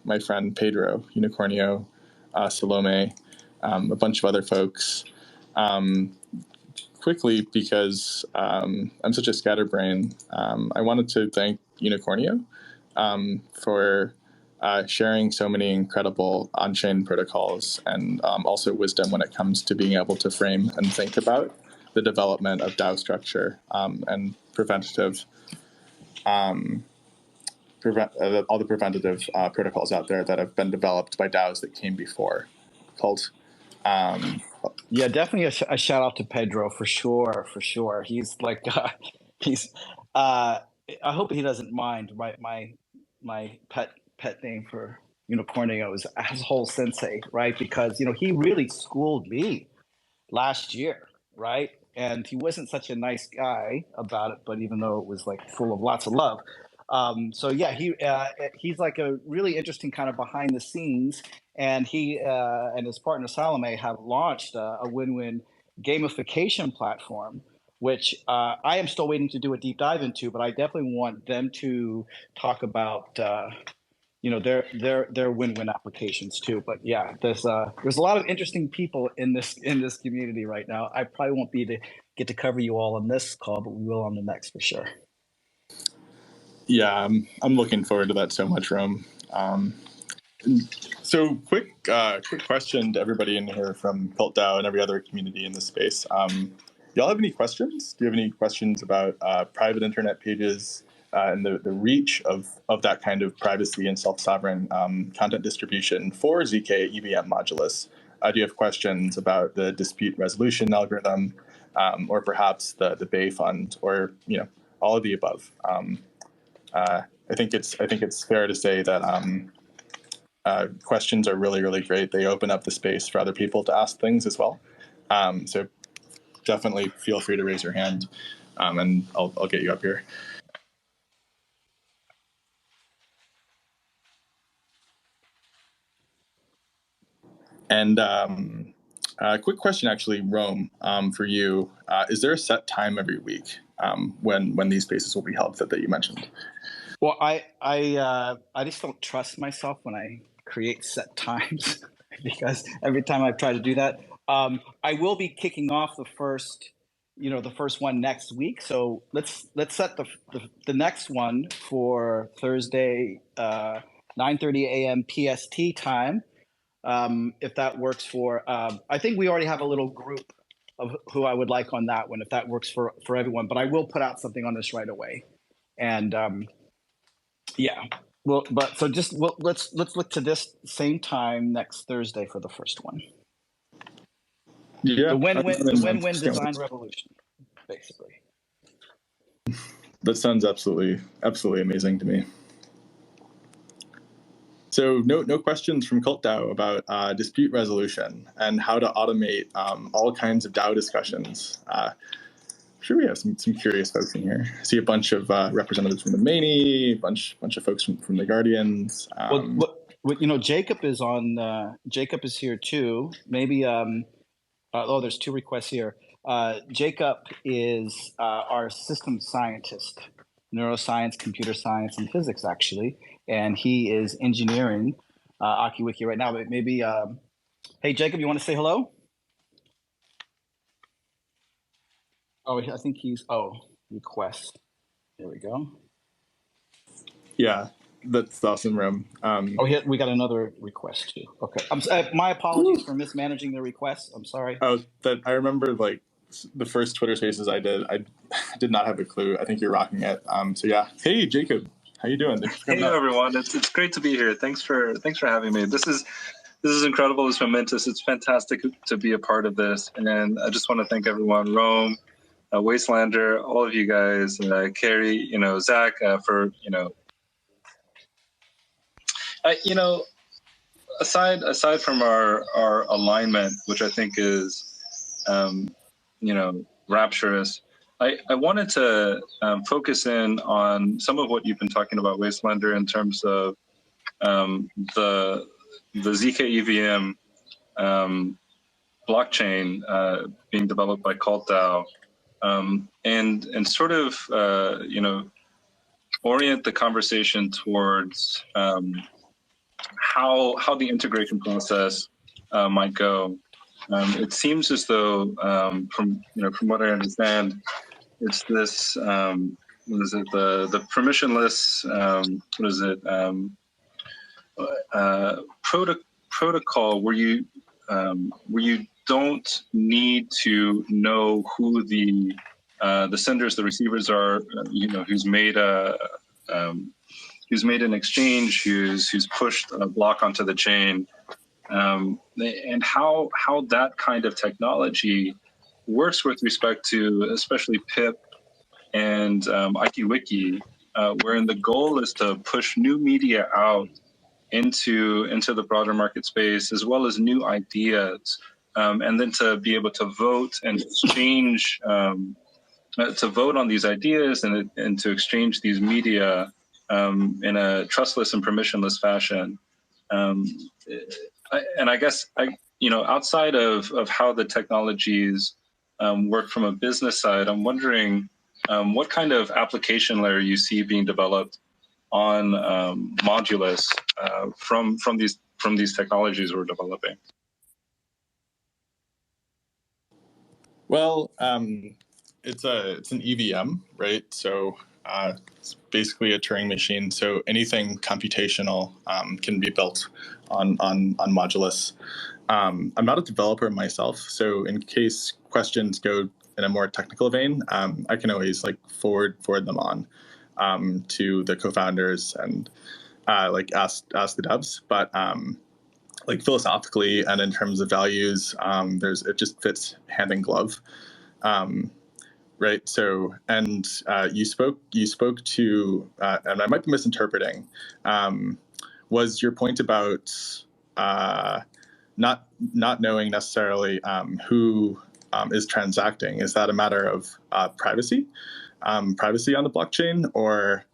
S1: my friend Pedro, Unicornio, Salome, a bunch of other folks. Quickly, because I'm such a scatterbrain, I wanted to thank Unicornio for sharing so many incredible on-chain protocols and also wisdom when it comes to being able to frame and think about the development of DAO structure and preventative all the preventative protocols out there that have been developed by DAOs that came before Cult.
S2: Yeah, definitely a shout out to Pedro for sure. He's I hope he doesn't mind. My pet name for Unicornio is Asshole Sensei, right? Because he really schooled me last year, right? And he wasn't such a nice guy about it, but even though it was full of lots of love. So yeah, he's like a really interesting kind of behind the scenes, and he and his partner Salome have launched a win-win gamification platform, which I am still waiting to do a deep dive into, but I definitely want them to talk about their win-win applications too. But yeah, there's a lot of interesting people in this community right now. I probably won't get to cover you all on this call, but we will on the next for sure.
S1: Yeah, I'm looking forward to that so much, Rome. So quick question to everybody in here from Cult DAO and every other community in this space. Y'all have any questions? Do you have any questions about private internet pages and the reach of that kind of privacy and self-sovereign content distribution for ZK EVM modulus? Do you have questions about the dispute resolution algorithm, or perhaps the Bay Fund, or all of the above? I think it's fair to say that questions are really, really great. They open up the space for other people to ask things as well. So definitely feel free to raise your hand, and I'll get you up here. And quick question, actually, Rome, for you. Is there a set time every week when these spaces will be held that you mentioned?
S2: Well, I just don't trust myself when I create set times because every time I've tried to do that, I will be kicking off the first one next week. So let's set the next one for Thursday, 9:30 a.m. PST time. If that works for, I think we already have a little group of who I would like on that one, if that works for everyone. But I will put out something on this right away, and yeah. Well, but so just let's look to this same time next Thursday for the first one.
S1: Yeah,
S2: the win-win design revolution, basically.
S1: That sounds absolutely amazing to me. So no questions from Cult DAO about dispute resolution and how to automate all kinds of DAO discussions. I'm sure we have some curious folks in here. I see a bunch of representatives from the Mani, a bunch of folks from the Guardians.
S2: Jacob is on. Jacob is here too. Maybe. There's 2 requests here. Jacob is our systems scientist, neuroscience, computer science, and physics, actually, and he is engineering Aiki Wiki right now. But maybe, hey, Jacob, you want to say hello? Oh, I think he's request. There we go.
S1: Yeah, that's awesome, Rome.
S2: We got another request too. Okay, my apologies for mismanaging the request. I'm sorry.
S1: Oh, I remember like the first Twitter Spaces I did not have a clue. I think you're rocking it. So yeah, hey Jacob, how you doing?
S3: Hey everyone, it's great to be here. Thanks for having me. This is incredible. It's momentous. It's fantastic to be a part of this, and I just want to thank everyone, Rome, Wastelander, all of you guys, Carrie, Zach, for aside from our alignment, which I think is rapturous, I wanted to focus in on some of what you've been talking about, Wastelander, in terms of the ZK EVM blockchain being developed by Cult DAO, and sort of orient the conversation towards how the integration process might go. It seems as though, from what I understand, it's this what is it, the permissionless protocol where you don't need to know who the senders, the receivers are, who's made an exchange, who's pushed a block onto the chain, and how that kind of technology works with respect to especially PIP and Aiki Wiki, wherein the goal is to push new media out into the broader market space, as well as new ideas, and then to be able to vote and exchange, to vote on these ideas and to exchange these media in a trustless and permissionless fashion. And I guess outside of how the technologies work from a business side, I'm wondering what kind of application layer you see being developed on Modulus from these technologies we're developing.
S1: Well, it's an EVM, right? So it's basically a Turing machine. So anything computational can be built on Modulus. I'm not a developer myself, so in case questions go in a more technical vein, I can always forward them on to the co-founders and ask the devs. But philosophically and in terms of values, it just fits hand in glove. right? So, and you spoke to, and I might be misinterpreting, was your point about not knowing necessarily who is transacting? Is that a matter of privacy on the blockchain, or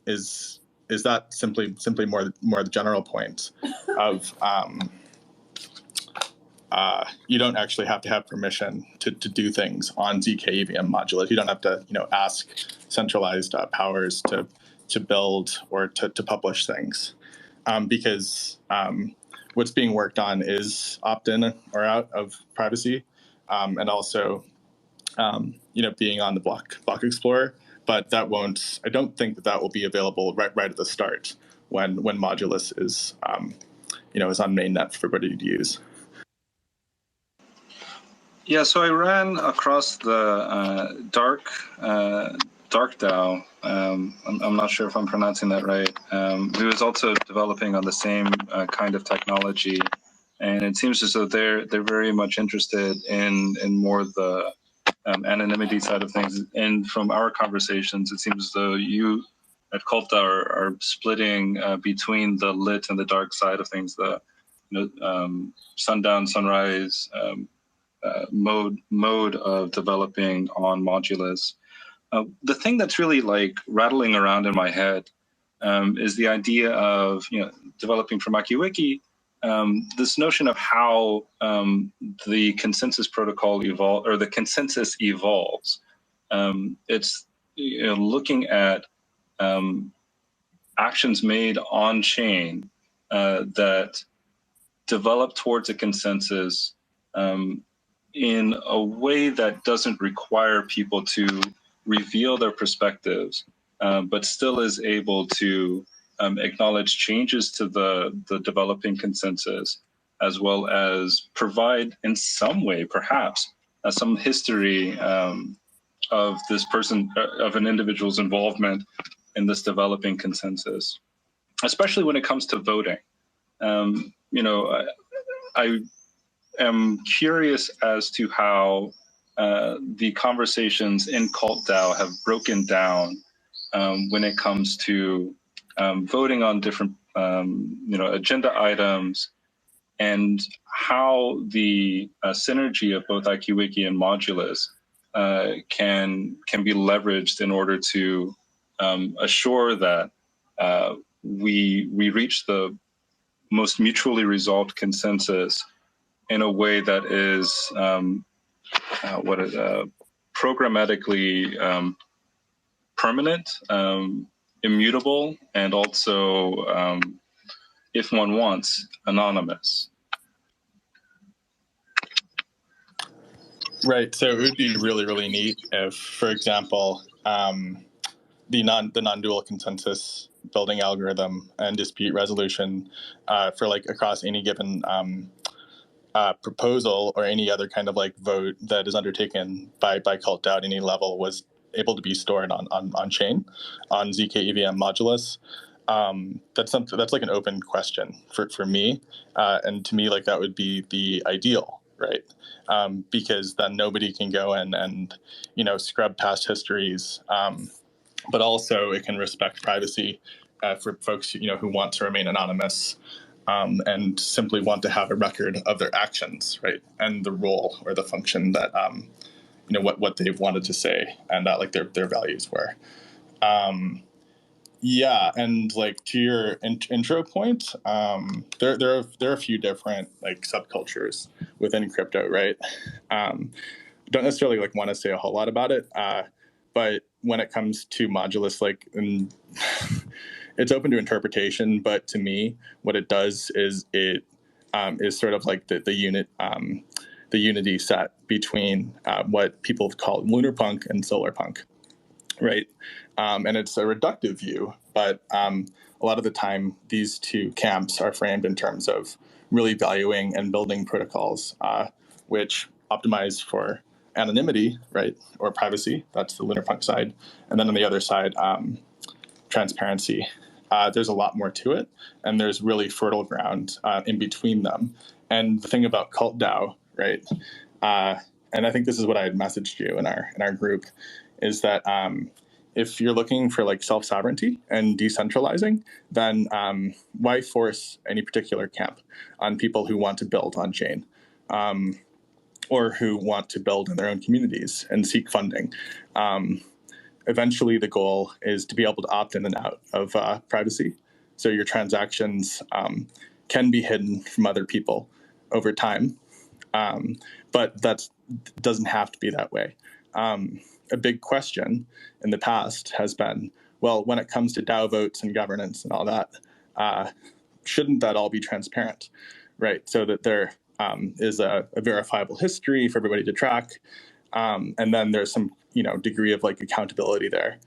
S1: is that simply more the general point of you don't actually have to have permission to do things on zk EVM modules. You don't have to ask centralized powers to build or to publish things, because what's being worked on is opt-in or out of privacy, and also being on the block explorer. But that won't. I don't think that will be available right at the start when Modulus is is on mainnet for everybody to use.
S3: Yeah, so I ran across the dark DAO. I'm not sure if I'm pronouncing that right. Who is also developing on the same kind of technology, and it seems as though they're very much interested in more the anonymity side of things. And from our conversations, it seems as though you at Cult DAO are splitting between the lit and the dark side of things. The sundown, sunrise. Mode of developing on Modulus. The thing that's really like rattling around in my head is the idea of developing from Aiki Wiki, this notion of how the consensus protocol evolve, or the consensus evolves. It's looking at actions made on chain that develop towards a consensus in a way that doesn't require people to reveal their perspectives, but still is able to acknowledge changes to the developing consensus, as well as provide in some way, perhaps, some history of this person, of an individual's involvement in this developing consensus, especially when it comes to voting. I am curious as to how the conversations in Cult DAO have broken down when it comes to voting on different agenda items, and how the synergy of both Aiki Wiki and Modulus can be leveraged in order to assure that we reach the most mutually resolved consensus in a way that is programmatically permanent, immutable, and also, if one wants, anonymous.
S1: Right. So it would be really, really neat if, for example, the non-dual consensus building algorithm and dispute resolution for across any given proposal or any other kind of vote that is undertaken by Cult DAO at any level was able to be stored on chain on zk EVM Modulus. That's like an open question for me, and to me that would be the ideal, right? Because then nobody can go in and scrub past histories, but also it can respect privacy for folks who want to remain anonymous. And simply want to have a record of their actions, right, and the role or the function that what they've wanted to say and their values were. Yeah, and to your intro point, there are a few different subcultures within crypto, right? Don't necessarily want to say a whole lot about it, but when it comes to Modulus, it's open to interpretation, but to me, what it does is it is sort of the unity set between what people call lunar punk and solar punk, right? And it's a reductive view, but a lot of the time, these two camps are framed in terms of really valuing and building protocols which optimize for anonymity, right, or privacy. That's the lunar punk side, and then on the other side, transparency. There's a lot more to it, and there's really fertile ground in between them. And the thing about Cult DAO, right, and I think this is what I had messaged you in our group, is that if you're looking for like self-sovereignty and decentralizing, then why force any particular camp on people who want to build on chain, or who want to build in their own communities and seek funding? Eventually, the goal is to be able to opt in and out of privacy, so your transactions can be hidden from other people over time. But that doesn't have to be that way. A big question in the past has been, well, when it comes to DAO votes and governance and all that, shouldn't that all be transparent, right? So that there is a verifiable history for everybody to track, and then there's some degree of like accountability there.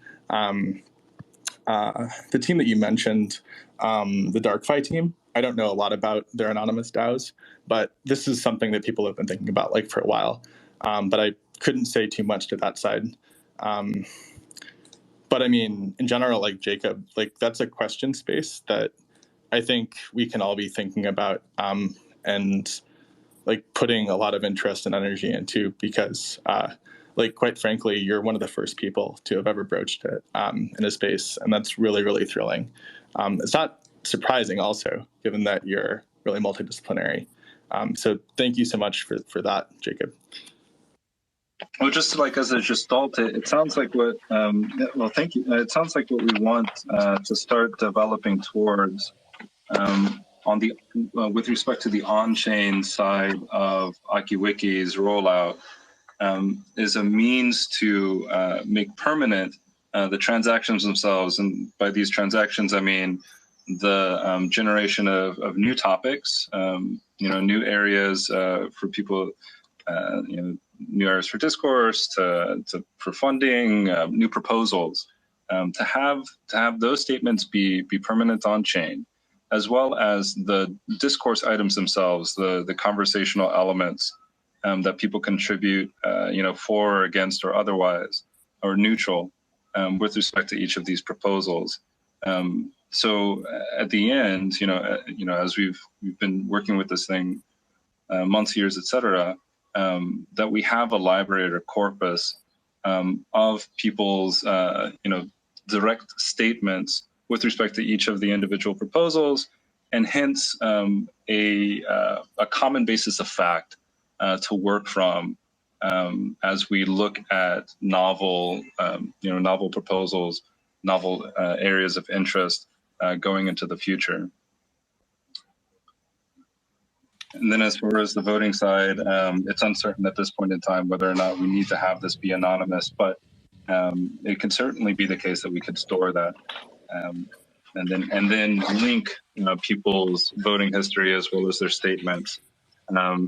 S1: The team that you mentioned, the DarkFi team, I don't know a lot about their anonymous DAOs, but this is something that people have been thinking about like for a while. But I couldn't say too much to that side. But I mean, in general, like Jacob, like that's a question space that I think we can all be thinking about, and like putting a lot of interest and energy into, because like quite frankly, you're one of the first people to have ever broached it in a space, and that's really, really thrilling. It's not surprising also, given that you're really multidisciplinary. So thank you so much for that, Jacob.
S3: Well, just like as a gestalt, it sounds like what, well, thank you. It sounds like what we want to start developing towards on the with respect to the on-chain side of Aiki Wiki's rollout, is a means to make permanent the transactions themselves. And by these transactions, I mean the generation of new topics, new areas for people, new areas for discourse, for funding, new proposals, to have those statements be permanent on chain, as well as the discourse items themselves, the conversational elements that people contribute, for or against or otherwise, or neutral, with respect to each of these proposals. So at the end, as we've been working with this thing months, years, et cetera, that we have a library or corpus of people's, direct statements with respect to each of the individual proposals, and hence a common basis of fact to work from as we look at novel proposals, novel areas of interest going into the future. And then as far as the voting side, it's uncertain at this point in time whether or not we need to have this be anonymous, but it can certainly be the case that we could store that, and then link people's voting history as well as their statements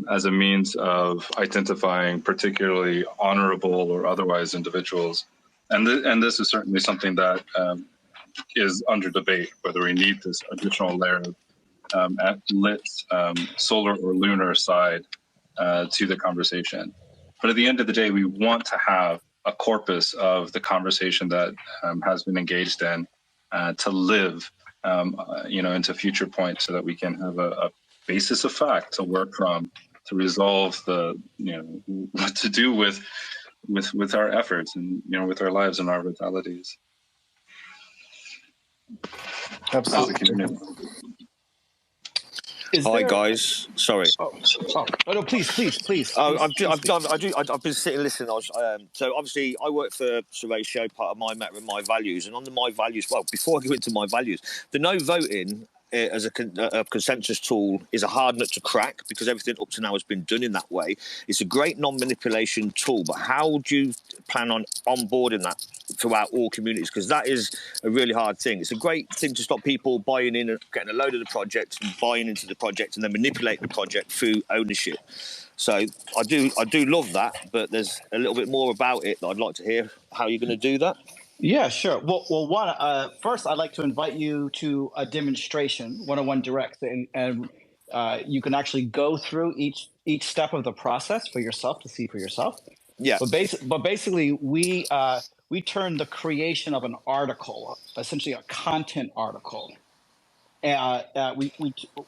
S3: as a means of identifying particularly honorable or otherwise individuals. And this is certainly something that is under debate, whether we need this additional layer of at lit solar or lunar side to the conversation. But at the end of the day, we want to have a corpus of the conversation that has been engaged in to live into future points, so that we can have a basis of fact to work from, to resolve the what to do with our efforts and with our lives and our vitalities.
S1: Absolutely.
S4: Hi guys, sorry.
S2: No, please.
S4: I've been sitting listening. So obviously I work for Suratio, part of my values, and on the my values. Well, before I go into my values, the no voting as a consensus tool is a hard nut to crack, because everything up to now has been done in that way. It's a great non-manipulation tool, but how do you plan on onboarding that throughout all communities? Because that is a really hard thing. It's a great thing to stop people buying in and getting a load of the project and buying into the project and then manipulating the project through ownership. So I do love that, but there's a little bit more about it that I'd like to hear how you're going to do that.
S2: Yeah, sure. Well, first I'd like to invite you to a demonstration, 101 Direct, and you can actually go through each step of the process for yourself to see for yourself.
S4: Yeah.
S2: But basically, we turn the creation of an article, essentially a content article,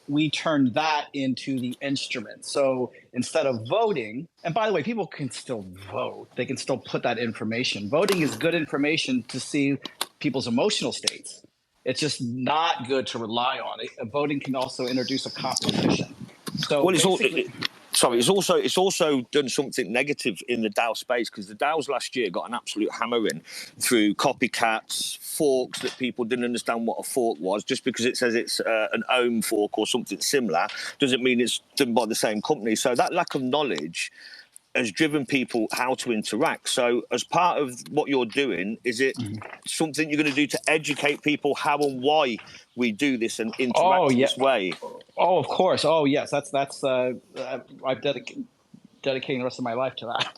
S2: we turned that into the instrument. So instead of voting, and by the way, people can still vote. They can still put that information. Voting is good information to see people's emotional states. It's just not good to rely on it. Voting can also introduce a competition. So
S4: Well,
S2: basically,
S4: it's also done something negative in the DAO space, because the DAOs last year got an absolute hammering through copycats, forks that people didn't understand what a fork was. Just because it says it's an ohm fork or something similar doesn't mean it's done by the same company. So that lack of knowledge has driven people how to interact. So as part of what you're doing, is it something you're going to do to educate people how and why we do this and interact this way?
S2: Oh, of course. Oh, yes. That's I've dedicating the rest of my life to that,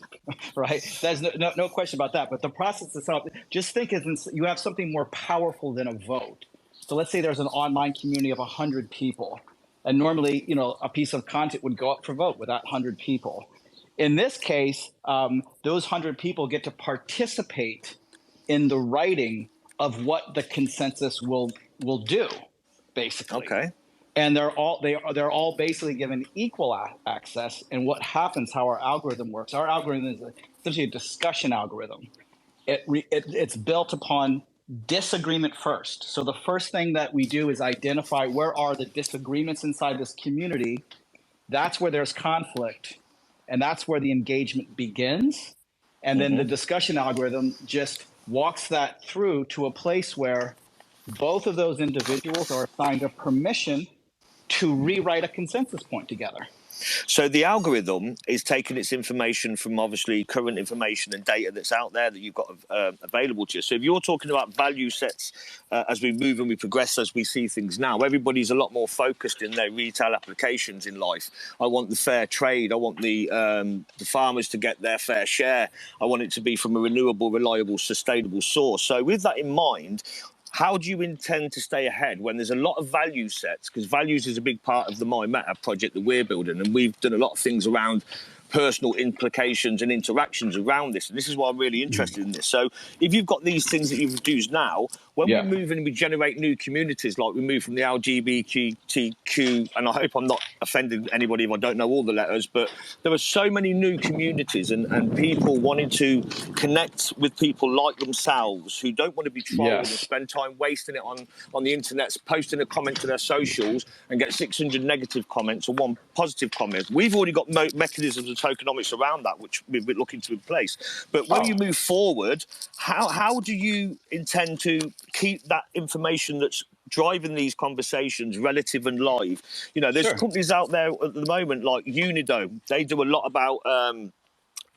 S2: right? There's no question about that. But the process itself, just think you have something more powerful than a vote. So let's say there's an online community of 100 people, and normally, a piece of content would go up for vote with that 100 people. In this case, those 100 people get to participate in the writing of what the consensus will do, basically.
S4: Okay.
S2: And they're all basically given equal access. And what happens, how our algorithm works? Our algorithm is essentially a discussion algorithm. It's built upon disagreement first. So the first thing that we do is identify where are the disagreements inside this community. That's where there's conflict. And that's where the engagement begins. And then the discussion algorithm just walks that through to a place where both of those individuals are assigned a permission to rewrite a consensus point together.
S4: So the algorithm is taking its information from obviously current information and data that's out there that you've got available to you. So if you're talking about value sets as we move and we progress, as we see things now, everybody's a lot more focused in their retail applications in life. I want the fair trade. I want the farmers to get their fair share. I want it to be from a renewable, reliable, sustainable source. So with that in mind, how do you intend to stay ahead when there's a lot of value sets? Because values is a big part of the My Meta project that we're building, and we've done a lot of things around personal implications and interactions around this. And this is why I'm really interested in this. So if you've got these things that you've reduced now, when we move and we generate new communities, like we move from the LGBTQ, and I hope I'm not offending anybody if I don't know all the letters, but there are so many new communities and people wanting to connect with people like themselves who don't want to be trolling and spend time wasting it on the internet, posting a comment to their socials and get 600 negative comments or one positive comment. We've already got mechanisms of tokenomics around that, which we're looking to replace. But when you move forward, how do you intend to keep that information that's driving these conversations relative and live? There's companies out there at the moment like Unido. They do a lot about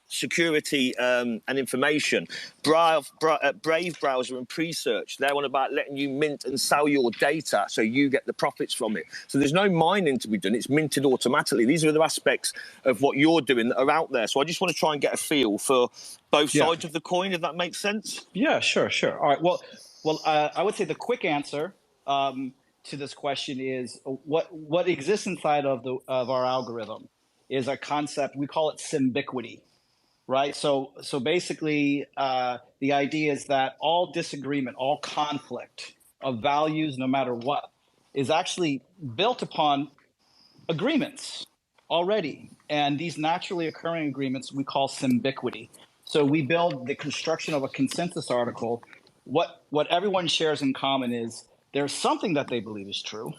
S4: security and information. Brave Browser and Presearch, they're on about letting you mint and sell your data so you get the profits from it. So there's no mining to be done. It's minted automatically. These are the aspects of what you're doing that are out there. So I just want to try and get a feel for both sides of the coin, if that makes sense.
S2: Yeah, sure. All right. Well, I would say the quick answer to this question is what exists inside of our algorithm is a concept. We call it symbiquity. Right. So basically, the idea is that all disagreement, all conflict of values, no matter what, is actually built upon agreements already. And these naturally occurring agreements we call symbiquity. So we build the construction of a consensus article. What everyone shares in common is there's something that they believe is true.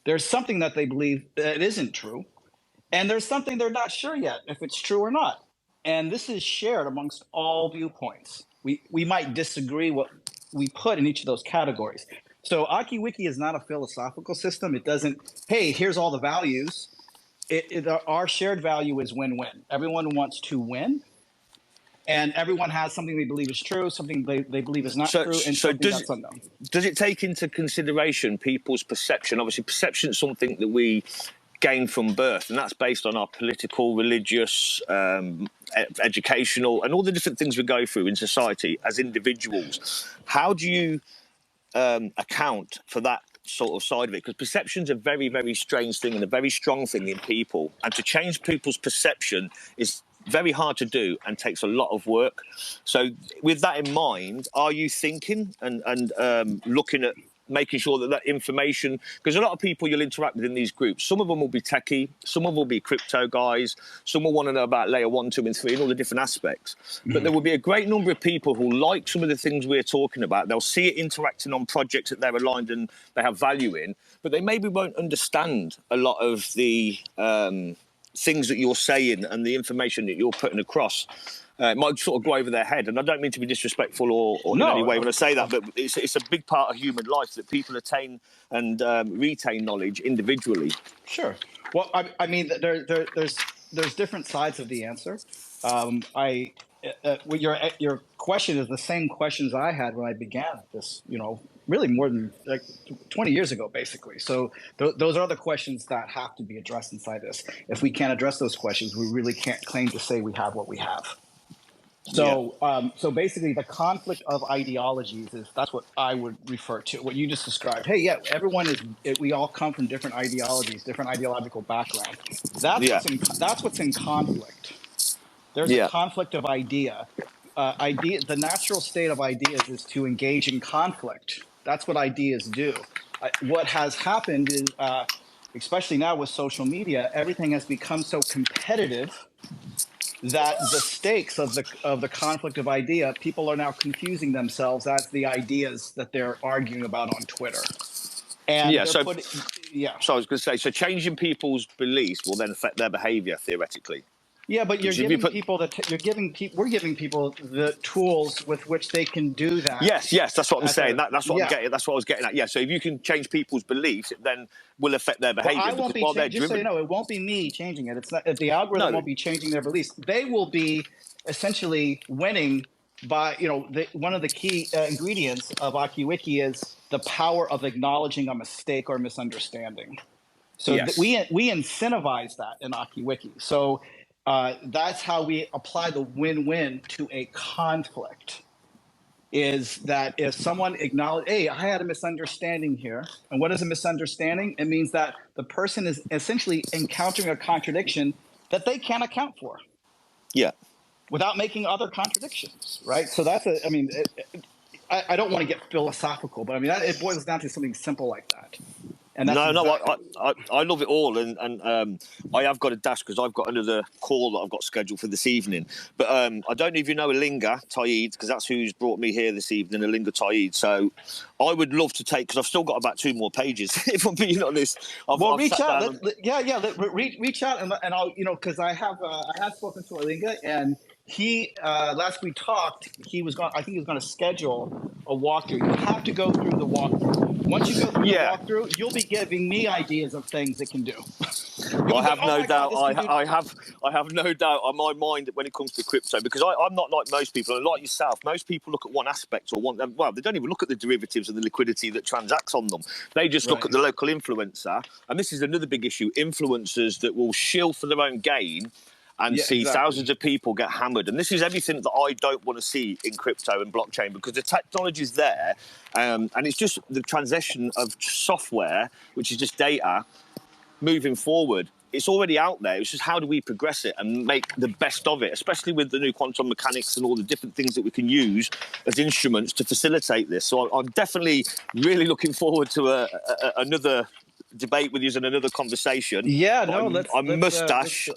S2: There's something that they believe that isn't true. And there's something they're not sure yet if it's true or not. And this is shared amongst all viewpoints. We might disagree what we put in each of those categories. So Aiki Wiki is not a philosophical system. It doesn't, hey, here's all the values. Our shared value is win-win. Everyone wants to win. And everyone has something they believe is true, something they believe is not true, and something that's unknown.
S4: Does it take into consideration people's perception? Obviously, perception is something that we gain from birth, and that's based on our political, religious, educational, and all the different things we go through in society as individuals. How do you account for that sort of side of it? Because perception's a very, very strange thing and a very strong thing in people, and to change people's perception is very hard to do and takes a lot of work. So with that in mind, are you thinking and looking at making sure that that information, because a lot of people you'll interact with in these groups, some of them will be techie, some of them will be crypto guys, some will want to know about layer 1, 2 and 3 and all the different aspects. But there will be a great number of people who like some of the things we're talking about. They'll see it interacting on projects that they're aligned and they have value in, but they maybe won't understand a lot of the things that you're saying and the information that you're putting across. It might sort of go over their head, and I don't mean to be disrespectful or
S2: No,
S4: in any way when I say that, but it's a big part of human life that people attain and retain knowledge individually.
S2: Sure. Well, I mean, there's different sides of the answer. Well, your question is the same questions I had when I began this. Really more than like 20 years ago, basically. So those are the questions that have to be addressed inside this. If we can't address those questions, we really can't claim to say we have what we have. So, so basically, the conflict of ideologies that's what I would refer to. What you just described. Hey, yeah, we all come from different ideologies, different ideological background. That's what's in conflict. There's a conflict of idea. The natural state of ideas is to engage in conflict. That's what ideas do. What has happened is, especially now with social media, everything has become so competitive that the stakes of the conflict of idea, people are now confusing themselves as the ideas that they're arguing about on Twitter. And
S4: So I was going to say, so changing people's beliefs will then affect their behavior theoretically.
S2: Yeah, but we're giving people the tools with which they can do that.
S4: Yes, that's what I'm saying. That's what I'm getting. That's what I was getting at. Yeah. So if you can change people's beliefs, it then will affect their behavior.
S2: Well, I won't be just so you know, it won't be me changing it. It's not the algorithm won't be changing their beliefs. They will be essentially winning by one of the key ingredients of Aiki Wiki is the power of acknowledging a mistake or misunderstanding. So we incentivize that in Aiki Wiki. So. That's how we apply the win-win to a conflict, is that if someone acknowledges, hey, I had a misunderstanding here. And what is a misunderstanding? It means that the person is essentially encountering a contradiction that they can't account for.
S4: Yeah.
S2: Without making other contradictions, right? So that's I don't want to get philosophical, but I mean, it boils down to something simple like that. And that's
S4: I love it all, and I have got a dash because I've got another call that I've got scheduled for this evening. But I don't know if you know Alinga Taid, because that's who's brought me here this evening, Alinga Taid. So I would love to take, because I've still got about 2 more pages. If I'm being honest,
S2: reach out. Reach out, and I'll because I have spoken to Alinga, and he last we talked, I think he was going to schedule a walkthrough. You have to go through the walkthrough. Once you go through the walkthrough, you'll be giving me ideas of things it can do.
S4: I have no doubt. I have no doubt on my mind when it comes to crypto, because I'm not like most people, and like yourself. Most people look at one aspect or one. Well, they don't even look at the derivatives and the liquidity that transacts on them. They just look at the local influencer, and this is another big issue: influencers that will shill for their own gain. And see thousands of people get hammered. And this is everything that I don't want to see in crypto and blockchain, because the technology is there, and it's just the transition of software, which is just data, moving forward. It's already out there. It's just how do we progress it and make the best of it, especially with the new quantum mechanics and all the different things that we can use as instruments to facilitate this. So I'm definitely really looking forward to another debate with you and another conversation.
S2: Yeah, no, let's
S4: mustache.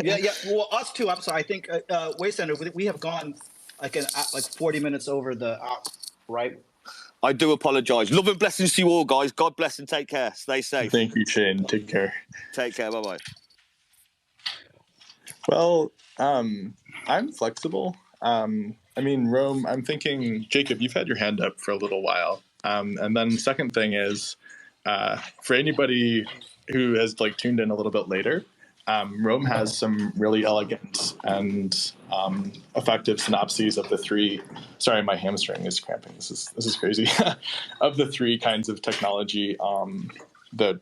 S2: Yeah. Well, us too. I'm sorry. I think Wastelander, we have gone like 40 minutes over the hour, right?
S4: I do apologise. Love and blessings to you all, guys. God bless and take care. Stay safe.
S1: Thank you, Shane. Take care.
S4: Take care. Bye-bye.
S1: Well, I'm flexible. I mean, Rome, I'm thinking, Jacob, you've had your hand up for a little while. And then second thing is, for anybody who has tuned in a little bit later, Rome has some really elegant and effective synopses of the 3. Sorry, my hamstring is cramping. This is crazy. Of the 3 kinds of technology that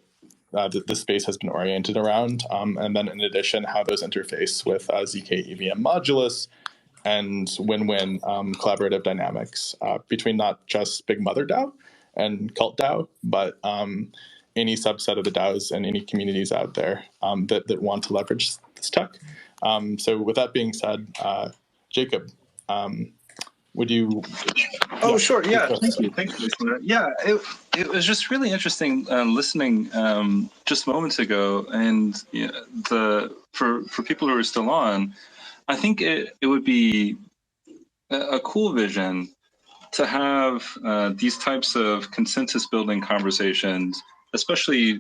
S1: the space has been oriented around, and then in addition, how those interface with ZK EVM modulus and win-win collaborative dynamics between not just Big Mother DAO and Cult DAO, but any subset of the DAOs and any communities out there that want to leverage this tech. So with that being said, Jacob, Would you?
S3: Oh, sure. Yeah. Thank you. Thank you. Yeah. It was just really interesting listening just moments ago, and for people who are still on, I think it would be a cool vision to have these types of consensus building conversations, especially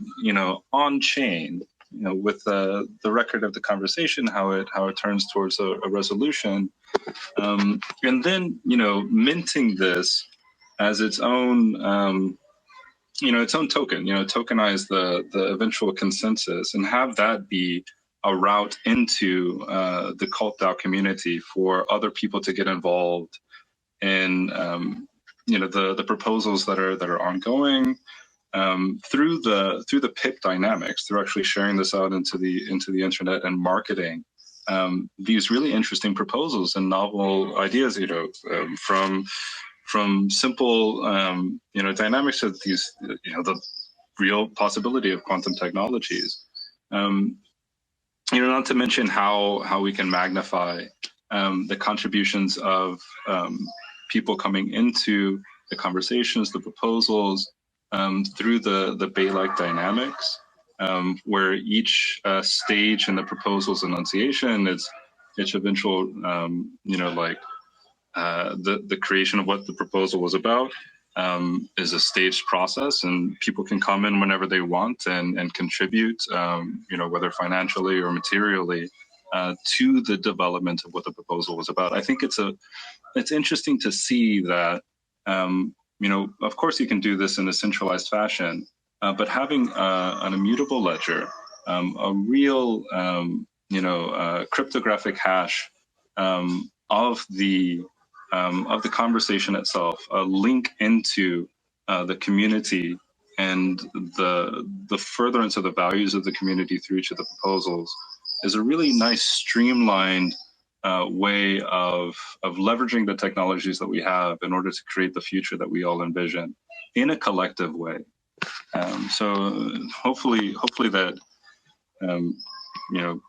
S3: on chain, with the record of the conversation, how it turns towards a resolution, and then minting this as its own its own token, tokenize the eventual consensus and have that be a route into the Cult DAO community for other people to get involved in the proposals that are ongoing, through the PIP dynamics, through actually sharing this out into the internet and marketing these really interesting proposals and novel ideas, from simple dynamics of these, the real possibility of quantum technologies. Not to mention how we can magnify the contributions of people coming into the conversations, the proposals, through the Bay-like dynamics, where each stage in the proposal's enunciation is its eventual, the creation of what the proposal was about, is a staged process, and people can come in whenever they want and contribute, whether financially or materially, to the development of what the proposal was about. I think it's interesting to see that, of course you can do this in a centralized fashion, but having an immutable ledger, a real, cryptographic hash of the conversation itself, a link into the community and the furtherance of the values of the community through each of the proposals, is a really nice streamlined way of leveraging the technologies that we have in order to create the future that we all envision in a collective way. So hopefully that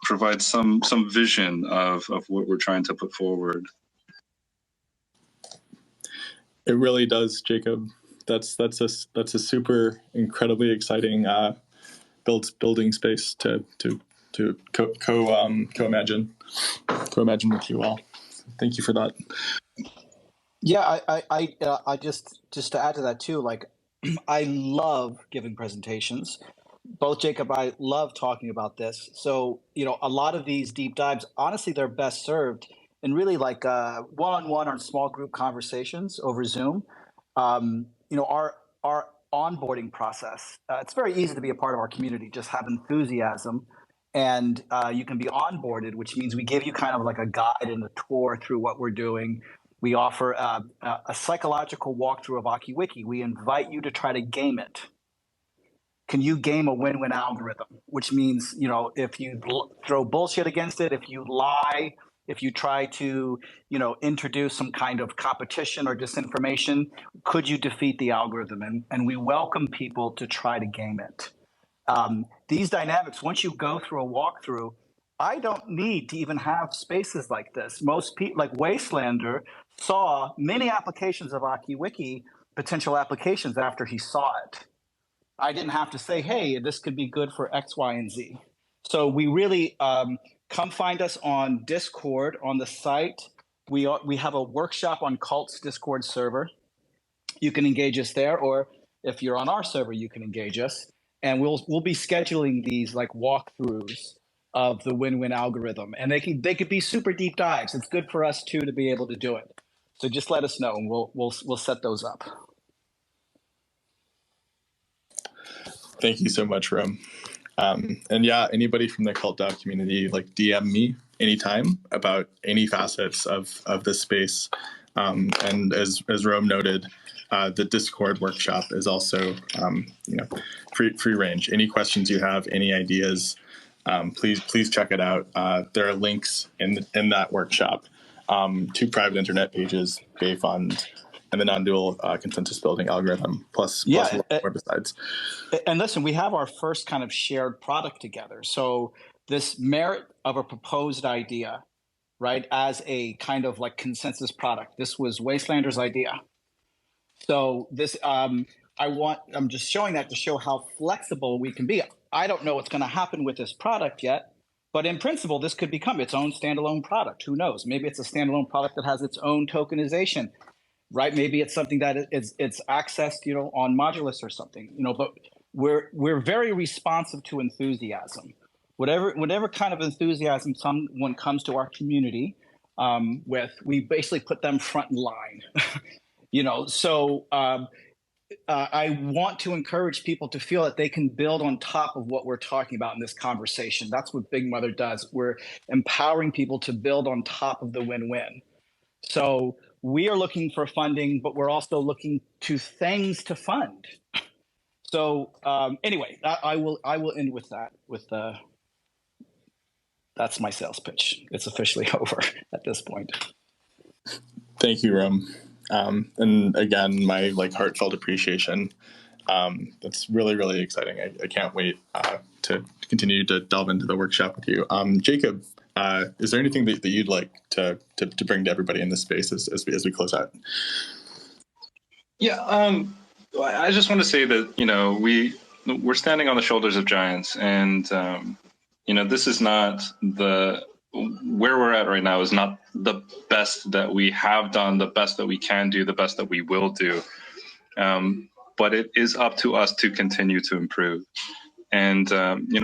S3: provides some vision of what we're trying to put forward.
S1: It really does, Jacob. That's a super incredibly exciting building space to co-imagine with you all. Thank you for that.
S2: Yeah, I just to add to that too, like I love giving presentations. Both Jacob and I love talking about this. So, a lot of these deep dives, honestly, they're best served in really like one-on-one or small group conversations over Zoom. Our onboarding process, it's very easy to be a part of our community, just have enthusiasm, and you can be onboarded, which means we give you kind of like a guide and a tour through what we're doing. We offer a psychological walkthrough of Aiki Wiki. We invite you to try to game it. Can you game a win-win algorithm? Which means, if you throw bullshit against it, if you lie, if you try to, introduce some kind of competition or disinformation, could you defeat the algorithm? And we welcome people to try to game it. These dynamics, once you go through a walkthrough, I don't need to even have spaces like this. Most people, like Wastelander, saw many applications of Aiki Wiki, potential applications after he saw it. I didn't have to say, hey, this could be good for X, Y, and Z. So we really come find us on Discord on the site. We have a workshop on Cult's Discord server. You can engage us there, or if you're on our server, you can engage us. And we'll be scheduling these like walkthroughs of the win-win algorithm, and they could be super deep dives. It's good for us too to be able to do it. So just let us know, and we'll set those up.
S1: Thank you so much, Rome. And yeah, anybody from the Cult DAO community, like DM me anytime about any facets of this space. And as Rome noted, the Discord workshop is also free range. Any questions you have, any ideas, please check it out. There are links in that workshop to private internet pages, Bay Fund, and the non-dual consensus building algorithm, plus more besides.
S2: And listen, we have our first kind of shared product together. So this merit of a proposed idea right, as a kind of like consensus product. This was Wastelander's idea. So this, I'm just showing that to show how flexible we can be. I don't know what's going to happen with this product yet, but in principle, this could become its own standalone product. Who knows? Maybe it's a standalone product that has its own tokenization, right? Maybe it's something that it's accessed, on Modulus or something, but we're very responsive to enthusiasm. Whatever kind of enthusiasm someone comes to our community with, we basically put them front in line. So I want to encourage people to feel that they can build on top of what we're talking about in this conversation. That's what Big Mother does. We're empowering people to build on top of the win-win. So we are looking for funding, but we're also looking to things to fund. So anyway, I will end with that. That's my sales pitch. It's officially over at this point.
S1: Thank you, Rom. And again, my heartfelt appreciation. That's really, really exciting. I can't wait to continue to delve into the workshop with you. Jacob, is there anything that you'd like to bring to everybody in this space as we close out?
S3: Yeah, I just want to say that we're standing on the shoulders of giants, and this is not where we're at right now is not the best that we have done, the best that we can do, the best that we will do. But it is up to us to continue to improve. And,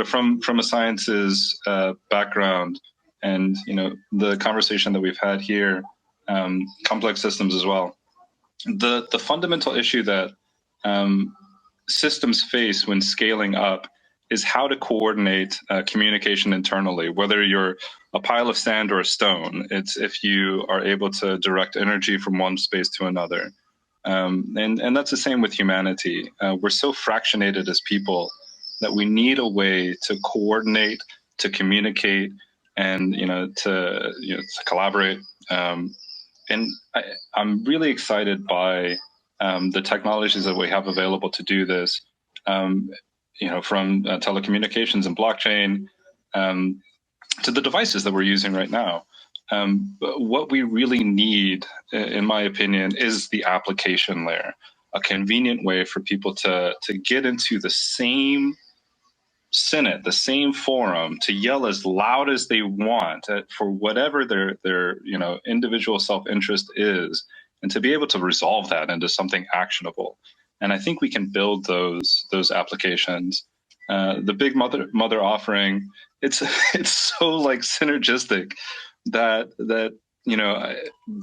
S3: from a sciences background and, the conversation that we've had here, complex systems as well, the fundamental issue that systems face when scaling up is how to coordinate communication internally, whether you're a pile of sand or a stone. It's if you are able to direct energy from one space to another. And that's the same with humanity. We're so fractionated as people that we need a way to coordinate, to communicate, and to collaborate. And I'm really excited by the technologies that we have available to do this. From telecommunications and blockchain to the devices that we're using right now. But what we really need, in my opinion, is the application layer, a convenient way for people to get into the same Senate, the same forum, to yell as loud as they want for whatever their individual self-interest is, and to be able to resolve that into something actionable. And I think we can build those applications. The Big Mother offering, it's so synergistic that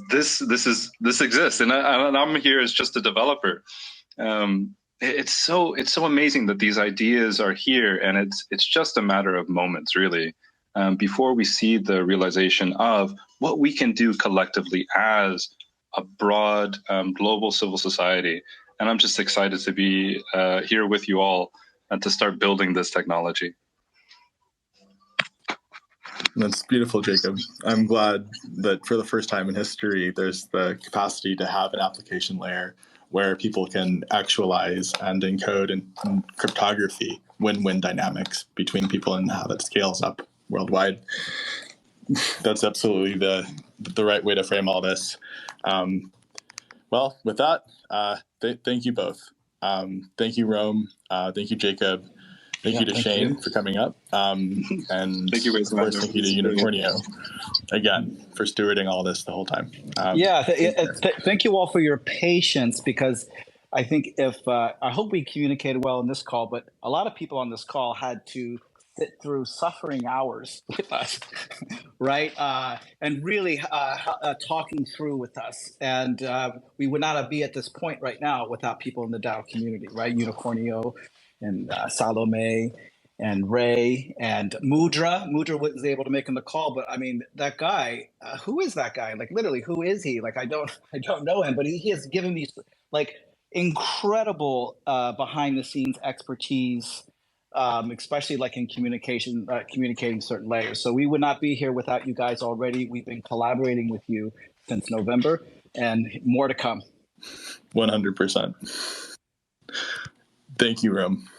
S3: this exists, and I'm here as just a developer. It's so amazing that these ideas are here, and it's just a matter of moments, really, before we see the realization of what we can do collectively as a broad global civil society. And I'm just excited to be here with you all and to start building this technology.
S1: That's beautiful, Jacob. I'm glad that for the first time in history, there's the capacity to have an application layer where people can actualize and encode in cryptography win-win dynamics between people and how that scales up worldwide. That's absolutely the right way to frame all this. Well, with that, thank you both. Thank you, Rome. Thank you, Jacob. Thank you to Shane for coming up. And
S3: thank you,
S1: of course, thank you to Unicornio again for stewarding all this the whole time.
S2: Thank you all for your patience, because I think I hope we communicated well in this call, but a lot of people on this call had to sit through suffering hours with us, right? And really talking through with us. And we would not be at this point right now without people in the DAO community, right? Unicornio and Salome and Ray and Mudra. Mudra was able to make him the call, but I mean, that guy, who is that guy? Literally, who is he? I don't know him, but he has given me incredible behind the scenes expertise, especially in communicating certain layers. So we would not be here without you guys already. We've been collaborating with you since November, and more to come.
S1: 100%. Thank you, Rome.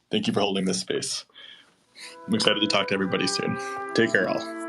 S1: Thank you for holding this space. I'm excited to talk to everybody soon. Take care, all.